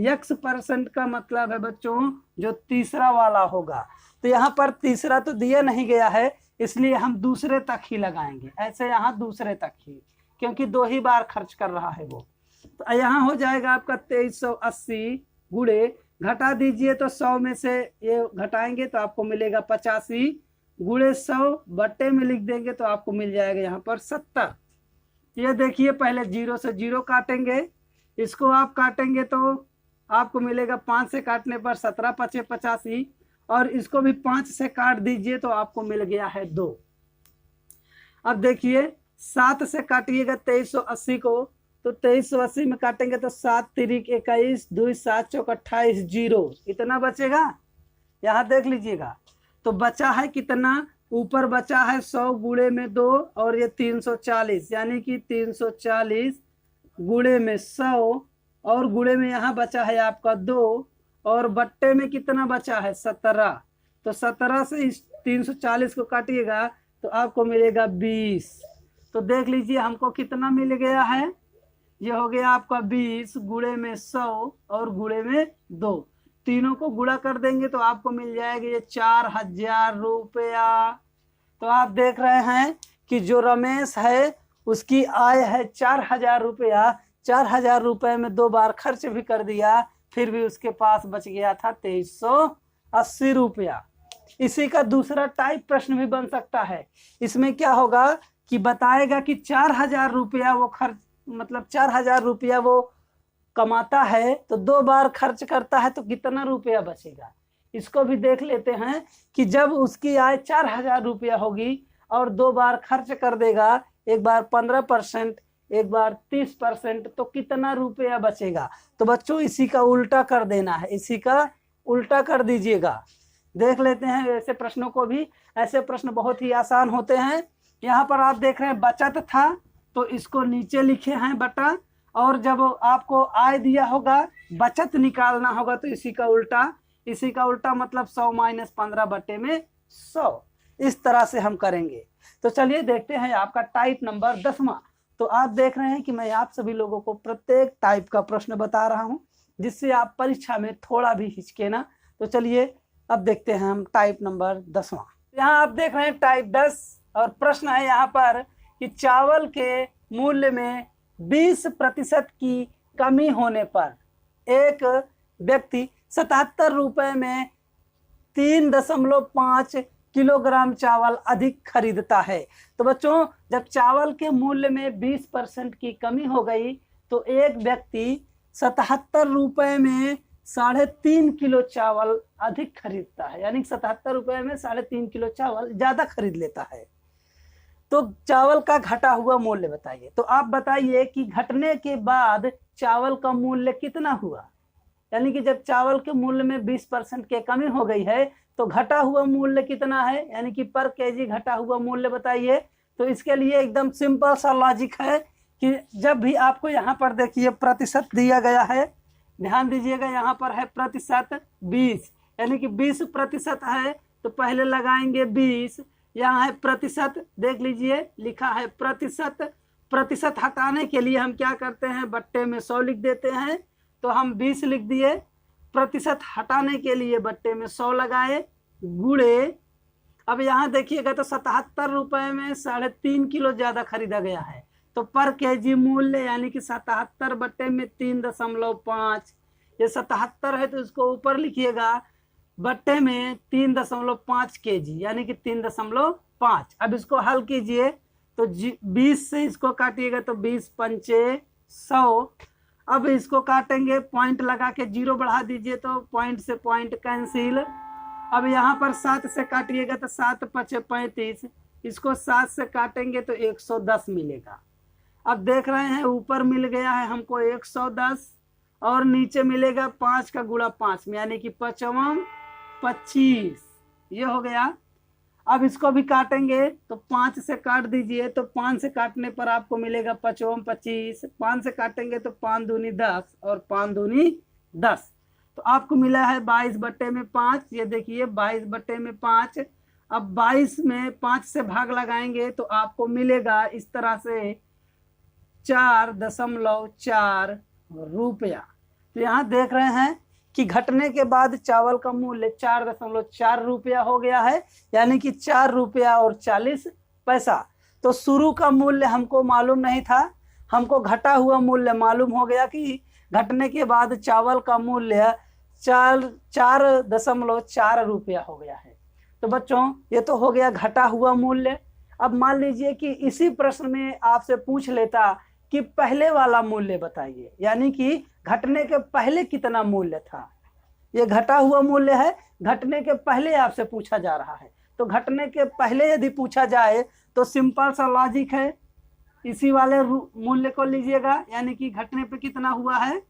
x% का मतलब है बच्चों जो तीसरा वाला होगा, तो यहाँ पर तीसरा तो दिया नहीं गया है, इसलिए हम दूसरे तक ही लगाएंगे, ऐसे यहाँ दूसरे तक ही, क्योंकि 2 ही बार खर्च कर रहा है वो। तो यहाँ हो जाएगा आपका 2380 गुणे, घटा दीजिए तो 100 में से ये घटाएंगे तो आपको मिलेगा 85 गुणे 100 बट्टे में लिख देंगे तो आपको मिल जाएगा यहाँ पर 70। ये देखिए पहले 0 से 0 काटेंगे, इसको आप काटेंगे तो आपको मिलेगा 5 से काटने पर 17 × 5 = 85, और इसको भी 5 से काट दीजिए तो आपको मिल गया है 2। अब देखिए 7 से काटिएगा 2380 को, तो 2380 में काटेंगे तो 7 × 3 = 21, 2 7 × 4 = 28, 0 इतना बचेगा। यहाँ देख लीजिएगा तो बचा है कितना, ऊपर बचा है 100 गुणे में 2 और ये 340, यानी कि 340 गुणे में 100 और गुणे में यहाँ बचा है आपका 2 और बट्टे में कितना बचा है 17, तो 17 से इस 340 को काटिएगा तो आपको मिलेगा 20। तो देख लीजिए हमको कितना मिल गया है, ये हो गया आपका 20 गुणे में 100 और गुणे में 2, तीनों को गुणा कर देंगे तो आपको मिल जाएगा ये 4000 रुपया। तो आप देख रहे हैं कि जो रमेश है उसकी आय है 4000 रुपया, 4000 रुपये में 2 बार खर्च भी कर दिया, फिर भी उसके पास बच गया था 2380 रुपया। इसी का दूसरा टाइप प्रश्न भी बन सकता है, इसमें क्या होगा कि बताएगा कि 4000 रुपया वो खर्च, मतलब 4000 रुपया वो कमाता है तो 2 बार खर्च करता है तो कितना रुपया बचेगा। इसको भी देख लेते हैं कि जब उसकी आय 4000 रुपया होगी और 2 बार खर्च कर देगा, एक बार 15%, एक बार 30%, तो कितना रुपया बचेगा। तो बच्चों इसी का उल्टा कर देना है, इसी का उल्टा कर दीजिएगा। देख लेते हैं ऐसे प्रश्नों को भी, ऐसे प्रश्न बहुत ही आसान होते हैं। यहाँ पर आप देख रहे हैं बचत था तो इसको नीचे लिखे हैं बटा, और जब आपको आय दिया होगा बचत निकालना होगा तो इसी का उल्टा, इसी का उल्टा मतलब 100 - 15 बटे में 100, इस तरह से हम करेंगे। तो चलिए देखते हैं आपका टाइप नंबर 10वां। तो आप देख रहे हैं कि मैं आप सभी लोगों को प्रत्येक टाइप का प्रश्न बता रहा हूं जिससे आप परीक्षा में थोड़ा भी हिचके ना। तो चलिए अब देखते हैं हम टाइप नंबर 10वां। यहाँ आप देख रहे हैं टाइप 10 और प्रश्न है यहाँ पर कि चावल के मूल्य में 20% की कमी होने पर एक व्यक्ति 77 रुपये में 3.5 किलोग्राम चावल अधिक खरीदता है। तो बच्चों जब चावल के मूल्य में 20% की कमी हो गई तो एक व्यक्ति 77 रुपये में 3.5 किलो चावल अधिक खरीदता है, यानी 77 रुपये में 3.5 किलो चावल ज़्यादा खरीद लेता है। तो चावल का घटा हुआ मूल्य बताइए। तो आप बताइए कि घटने के बाद चावल का मूल्य कितना हुआ, यानी कि जब चावल के मूल्य में 20% की कमी हो गई है तो घटा हुआ मूल्य कितना है, यानी कि पर केजी घटा हुआ मूल्य बताइए। तो इसके लिए एकदम सिंपल सा लॉजिक है कि जब भी आपको यहाँ पर देखिए प्रतिशत दिया गया है, ध्यान दीजिएगा यहाँ पर है प्रतिशत 20, यानी कि 20% है तो पहले लगाएंगे 20, यहाँ है प्रतिशत, देख लीजिए लिखा है प्रतिशत, प्रतिशत हटाने के लिए हम क्या करते हैं बट्टे में 100 लिख देते हैं, तो हम 20 लिख दिए, प्रतिशत हटाने के लिए बट्टे में 100 लगाए, गुणे। अब यहाँ देखिएगा तो 77 रुपये में 3.5 किलो ज़्यादा खरीदा गया है, तो पर केजी मूल्य यानी कि 77 बट्टे में 3.5, ये 77 है तो इसको ऊपर लिखिएगा, बट्टे में 3.5 केजी यानी कि 3.5। अब इसको हल कीजिए तो 20 से इसको काटिएगा तो 20 पंचे 100। अब इसको काटेंगे, पॉइंट लगा के 0 बढ़ा दीजिए तो पॉइंट से पॉइंट कैंसिल, अब यहाँ पर 7 से काटिएगा तो 7 पचे 35, इसको 7 से काटेंगे तो 110 मिलेगा। अब देख रहे हैं ऊपर मिल गया है हमको 110 और नीचे मिलेगा 5 का गुणा 5 में, यानी कि 5 25, ये हो गया। अब इसको भी काटेंगे तो 5 से काट दीजिए, तो 5 से काटने पर आपको मिलेगा 5 25, 5 से काटेंगे तो 5 दूनी 10 और 5 दूनी 10, तो आपको मिला है 22/5। ये देखिए 22/5। अब 22 में 5 से भाग लगाएंगे तो आपको मिलेगा इस तरह से 4.4 रुपया। तो यहाँ देख रहे हैं कि घटने के बाद चावल का मूल्य 4.4 रुपया हो गया है, यानी कि 4 रुपया और 40 पैसा। तो शुरू का मूल्य हमको मालूम नहीं था, हमको घटा हुआ मूल्य मालूम हो गया कि घटने के बाद चावल का मूल्य 4.4 रुपया हो गया है। तो बच्चों ये तो हो गया घटा हुआ मूल्य। अब मान लीजिए कि इसी प्रश्न में आपसे पूछ लेता कि पहले वाला मूल्य बताइए, यानी कि घटने के पहले कितना मूल्य था। ये घटा हुआ मूल्य है, घटने के पहले आपसे पूछा जा रहा है। तो घटने के पहले यदि पूछा जाए तो सिंपल सा लॉजिक है, इसी वाले मूल्य को लीजिएगा, यानी कि घटने पे कितना हुआ है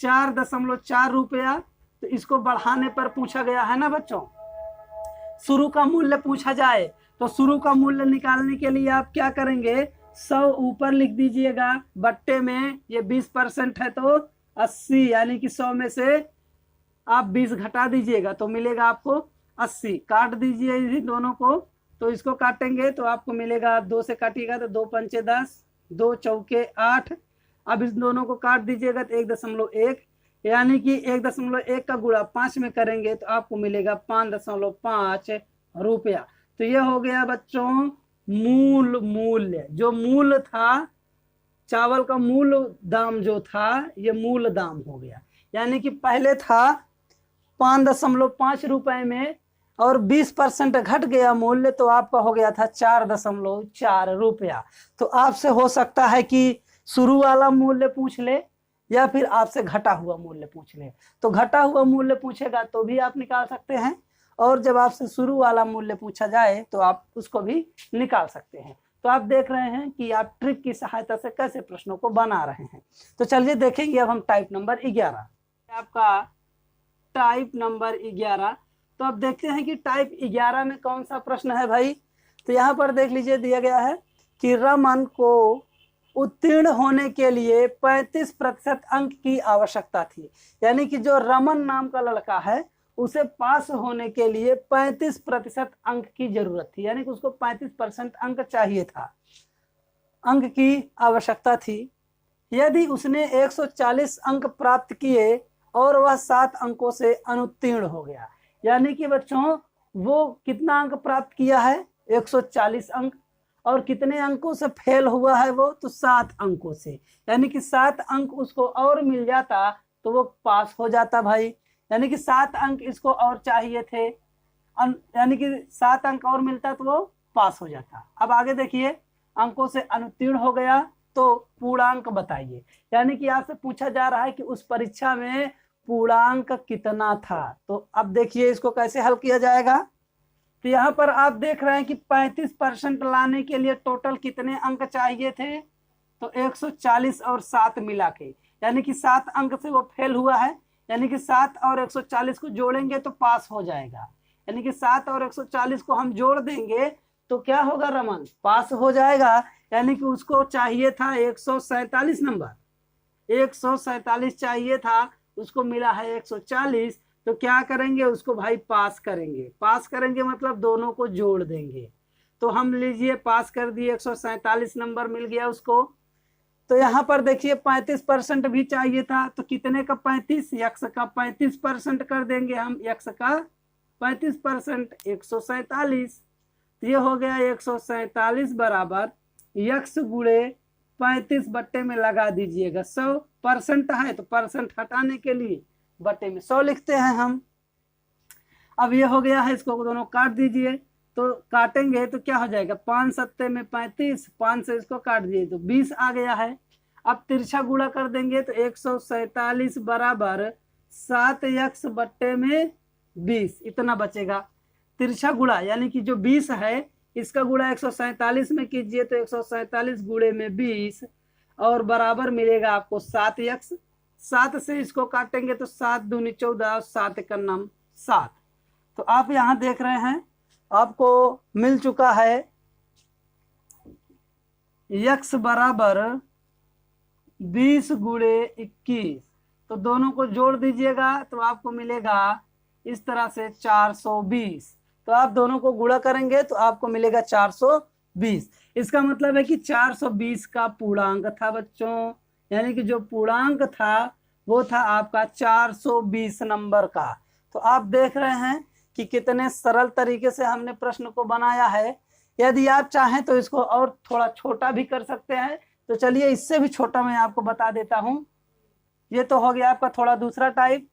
4.4 रुपया। तो इसको बढ़ाने पर पूछा गया है ना बच्चों। शुरू का मूल्य पूछा जाए तो शुरू का मूल्य निकालने के लिए आप क्या करेंगे, 100 ऊपर लिख दीजिएगा, बट्टे में ये 20% है तो 80, यानी कि 100 में से आप 20 घटा दीजिएगा तो मिलेगा आपको 80। काट दीजिए इस दोनों को, तो इसको काटेंगे तो आपको मिलेगा 2 से काटिएगा तो 2 पंचे 10, 2 चौके 8। अब इस दोनों को काट दीजिएगा तो 1.1, यानी कि 1.1 का गुणा 5 में करेंगे तो आपको मिलेगा 5.5 रुपया। तो ये हो गया बच्चों मूल मूल्य। जो मूल था, चावल का मूल दाम जो था, ये मूल दाम हो गया। यानी कि पहले था 5.5 रुपए में और 20% घट गया मूल्य, तो आपका हो गया था 4.4 रुपया। तो आपसे हो सकता है कि शुरू वाला मूल्य पूछ ले या फिर आपसे घटा हुआ मूल्य पूछ ले। तो घटा हुआ मूल्य पूछेगा तो भी आप निकाल सकते हैं, और जब आपसे शुरू वाला मूल्य पूछा जाए तो आप उसको भी निकाल सकते हैं। तो आप देख रहे हैं कि आप ट्रिक की सहायता से कैसे प्रश्नों को बना रहे हैं। तो चलिए देखेंगे अब हम टाइप नंबर 11, आपका टाइप नंबर 11। तो अब देखते हैं कि टाइप 11 में कौन सा प्रश्न है भाई। तो यहाँ पर देख लीजिए, दिया गया है कि रमन को उत्तीर्ण होने के लिए 35% अंक की आवश्यकता थी। यानी कि जो रमन नाम का लड़का है उसे पास होने के लिए 35% अंक की जरूरत थी, यानी कि उसको 35% अंक चाहिए था, अंक की आवश्यकता थी। यदि उसने 140 अंक प्राप्त किए और वह 7 अंकों से अनुत्तीर्ण हो गया, यानी कि बच्चों वो कितना अंक प्राप्त किया है 140 अंक, और कितने अंकों से फेल हुआ है वो, तो 7 अंकों से। यानी कि 7 अंक उसको और मिल जाता तो वो पास हो जाता भाई। यानी कि 7 अंक इसको और चाहिए थे, यानी कि 7 अंक और मिलता तो वो पास हो जाता। अब आगे देखिए, अंकों से अनुत्तीर्ण हो गया तो पूर्णांक बताइए। यानी कि आपसे पूछा जा रहा है कि उस परीक्षा में पूर्णांक कितना था। तो अब देखिए इसको कैसे हल किया जाएगा। तो यहाँ पर आप देख रहे हैं कि 35% लाने के लिए टोटल कितने अंक चाहिए थे, तो 140 और 7 मिला के, यानी कि 7 अंक से वो फेल हुआ है, यानी कि 7 और 140 को जोड़ेंगे तो पास हो जाएगा। यानी कि 7 और 140 को हम जोड़ देंगे तो क्या होगा, रमन पास हो जाएगा। यानी कि उसको चाहिए था 147 नंबर, 147 चाहिए था, उसको मिला है 140। तो क्या करेंगे, उसको भाई पास करेंगे। पास करेंगे मतलब दोनों को जोड़ देंगे। तो हम लीजिए पास कर दिए, 147 नंबर मिल गया उसको। तो यहाँ पर देखिए 35% भी चाहिए था, तो कितने का 35, यक्स का 35% कर देंगे हम, यक्स का 35% 147। तो ये हो गया 147 बराबर यक्स गुणे 35 बट्टे में लगा दीजिएगा 100% है, तो परसेंट हटाने के लिए बट्टे में 100 लिखते हैं हम। अब ये हो गया है, इसको दोनों काट दीजिए। तो काटेंगे तो क्या हो जाएगा, 5 सत्ते में 35, 5 से इसको काट दिए तो 20 आ गया है। अब तिरछा गुणा कर देंगे तो 147 बराबर 7 यक्स बट्टे में 20 इतना बचेगा। तिरछा गुणा यानी कि जो 20 है इसका गुणा 147 में कीजिए तो 147 गुणे में 20 और बराबर मिलेगा आपको 7x। 7 से इसको काटेंगे तो 7 दूनी 14 और 7 का नाम 7। तो आप यहाँ देख रहे हैं आपको मिल चुका है x बराबर 20 गुणे 21। तो दोनों को जोड़ दीजिएगा तो आपको मिलेगा इस तरह से 420। तो आप दोनों को गुणा करेंगे तो आपको मिलेगा 420। इसका मतलब है कि 420 का पूर्णांक था बच्चों, यानी कि जो पूर्णांक था वो था आपका 420 नंबर का। तो आप देख रहे हैं कि कितने सरल तरीके से हमने प्रश्न को बनाया है। यदि आप चाहें तो इसको और थोड़ा छोटा भी कर सकते हैं। तो चलिए इससे भी छोटा मैं आपको बता देता हूं। ये तो हो गया आपका थोड़ा दूसरा टाइप।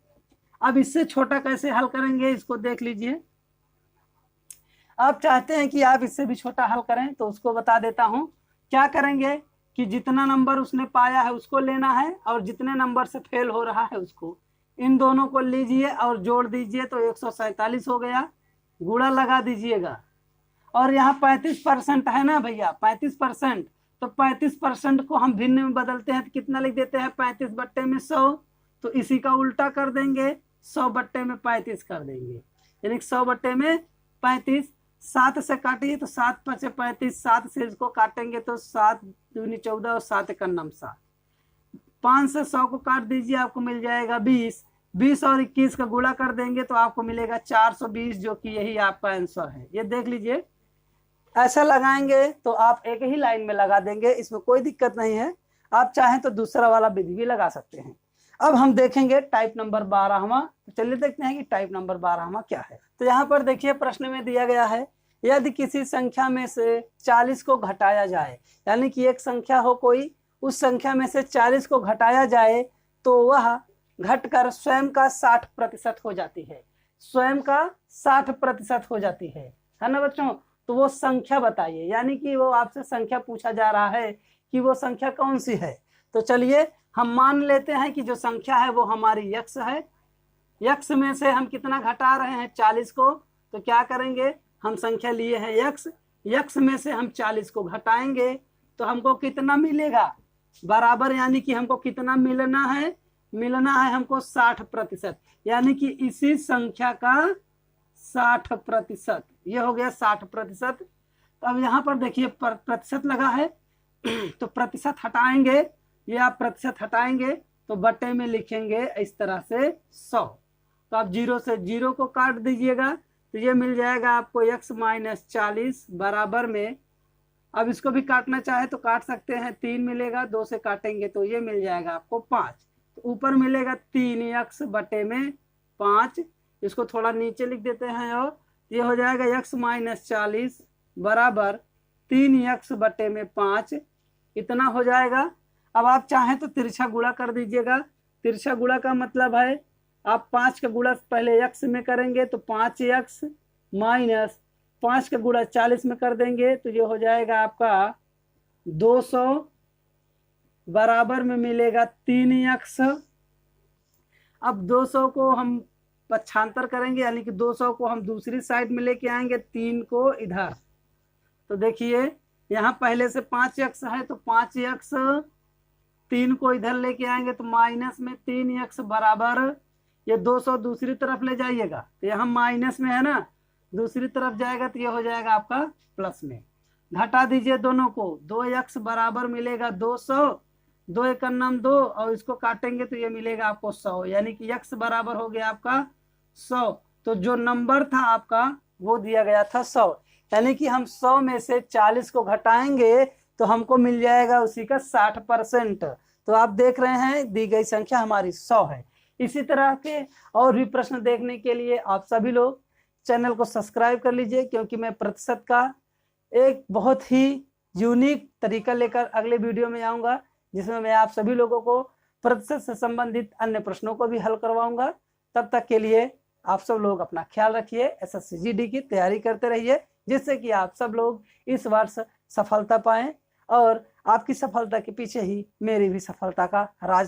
अब इससे छोटा कैसे हल करेंगे इसको देख लीजिए। आप चाहते हैं कि आप इससे भी छोटा हल करें तो उसको बता देता हूं। क्या करेंगे कि जितना नंबर उसने पाया है उसको लेना है और जितने नंबर से फेल हो रहा है उसको, इन दोनों को लीजिए और जोड़ दीजिए तो 147 हो गया। गुणा लगा दीजिएगा और यहाँ 35% है ना भैया, 35%। तो 35% को हम भिन्न में बदलते हैं तो कितना लिख देते हैं 35 बट्टे में 100। तो इसी का उल्टा कर देंगे, 100 बट्टे में 35 कर देंगे, यानी 100 बट्टे में 35। 7 से काटिए तो 7 5 35, 7 से इसको काटेंगे तो 7 दूनी 14 और 7 का नाम 7। 5 से 100 को काट दीजिए आपको मिल जाएगा 20। 20 और 21 का गुणा कर देंगे तो आपको मिलेगा 420, जो कि यही आपका आंसर है। ये देख लीजिए, ऐसा लगाएंगे तो आप एक ही लाइन में लगा देंगे, इसमें कोई दिक्कत नहीं है। आप चाहें तो दूसरा वाला विधि भी लगा सकते हैं। अब हम देखेंगे टाइप नंबर 12वां। तो चलिए देखते हैं कि टाइप नंबर 12वां क्या है। तो यहाँ पर देखिए प्रश्न में दिया गया है यदि किसी संख्या में से 40 को घटाया जाए, यानी कि एक संख्या हो कोई, उस संख्या में से 40 को घटाया जाए तो वह घटकर स्वयं का 60% हो जाती है। स्वयं का 60% हो जाती है ना बच्चों। तो वो संख्या बताइए, यानी कि वो आपसे संख्या पूछा जा रहा है कि वो संख्या कौन सी है। तो चलिए हम मान लेते हैं कि जो संख्या है वो हमारी x है। x में से हम कितना घटा रहे हैं 40 को। तो क्या करेंगे, हम संख्या लिए हैं x में से हम 40 को घटाएंगे तो हमको कितना मिलेगा बराबर, यानी कि हमको कितना मिलना है हमको 60%, यानी कि इसी संख्या का 60%। ये हो गया 60%। तो अब यहाँ पर देखिए प्रतिशत लगा है तो प्रतिशत हटाएंगे, ये आप प्रतिशत हटाएंगे तो बट्टे में लिखेंगे इस तरह से 100। तो आप 0 से 0 को काट दीजिएगा तो ये मिल जाएगा आपको x - 40 बराबर में। अब इसको भी काटना चाहे तो काट सकते हैं, 3 मिलेगा, 2 से काटेंगे तो ये मिल जाएगा आपको 5। तो ऊपर मिलेगा 3x बटे में 5। इसको थोड़ा नीचे लिख देते हैं और ये हो जाएगा x - 40 बराबर 3x बटे में 5, इतना हो जाएगा। अब आप चाहें तो तिरछा गुणा कर दीजिएगा। तिरछा गुणा का मतलब है आप 5 का गुणा पहले x में करेंगे तो 5x माइनस 5 का गुणा 40 में कर देंगे तो ये हो जाएगा आपका 200 बराबर में मिलेगा 3x। अब 200 को हम पक्षांतर करेंगे, यानी कि 200 को हम दूसरी साइड में लेके आएंगे, 3 को इधर। तो देखिए यहाँ पहले से 5x है तो 5x, 3 को इधर लेके आएंगे तो माइनस में 3x बराबर, ये 200 दूसरी तरफ ले जाइएगा तो यहाँ माइनस में है ना, दूसरी तरफ जाएगा तो ये हो जाएगा आपका प्लस में। घटा दीजिए दोनों को, 2x बराबर मिलेगा 200, 2 का नाम 2 और इसको काटेंगे तो ये मिलेगा आपको 100, यानी कि x बराबर हो गया आपका 100। तो जो नंबर था आपका वो दिया गया था 100, यानी कि हम 100 में से 40 को घटाएंगे तो हमको मिल जाएगा उसी का 60%। तो आप देख रहे हैं दी गई संख्या हमारी 100 है। इसी तरह के और भी प्रश्न देखने के लिए आप सभी लोग चैनल को सब्सक्राइब कर लीजिए, क्योंकि मैं प्रतिशत का एक बहुत ही यूनिक तरीका लेकर अगले वीडियो में आऊँगा, जिसमें मैं आप सभी लोगों को प्रतिशत से संबंधित अन्य प्रश्नों को भी हल करवाऊंगा। तब तक के लिए आप सब लोग अपना ख्याल रखिए, SSC GD की तैयारी करते रहिए, जिससे कि आप सब लोग इस वर्ष सफलता पाएं और आपकी सफलता के पीछे ही मेरी भी सफलता का राज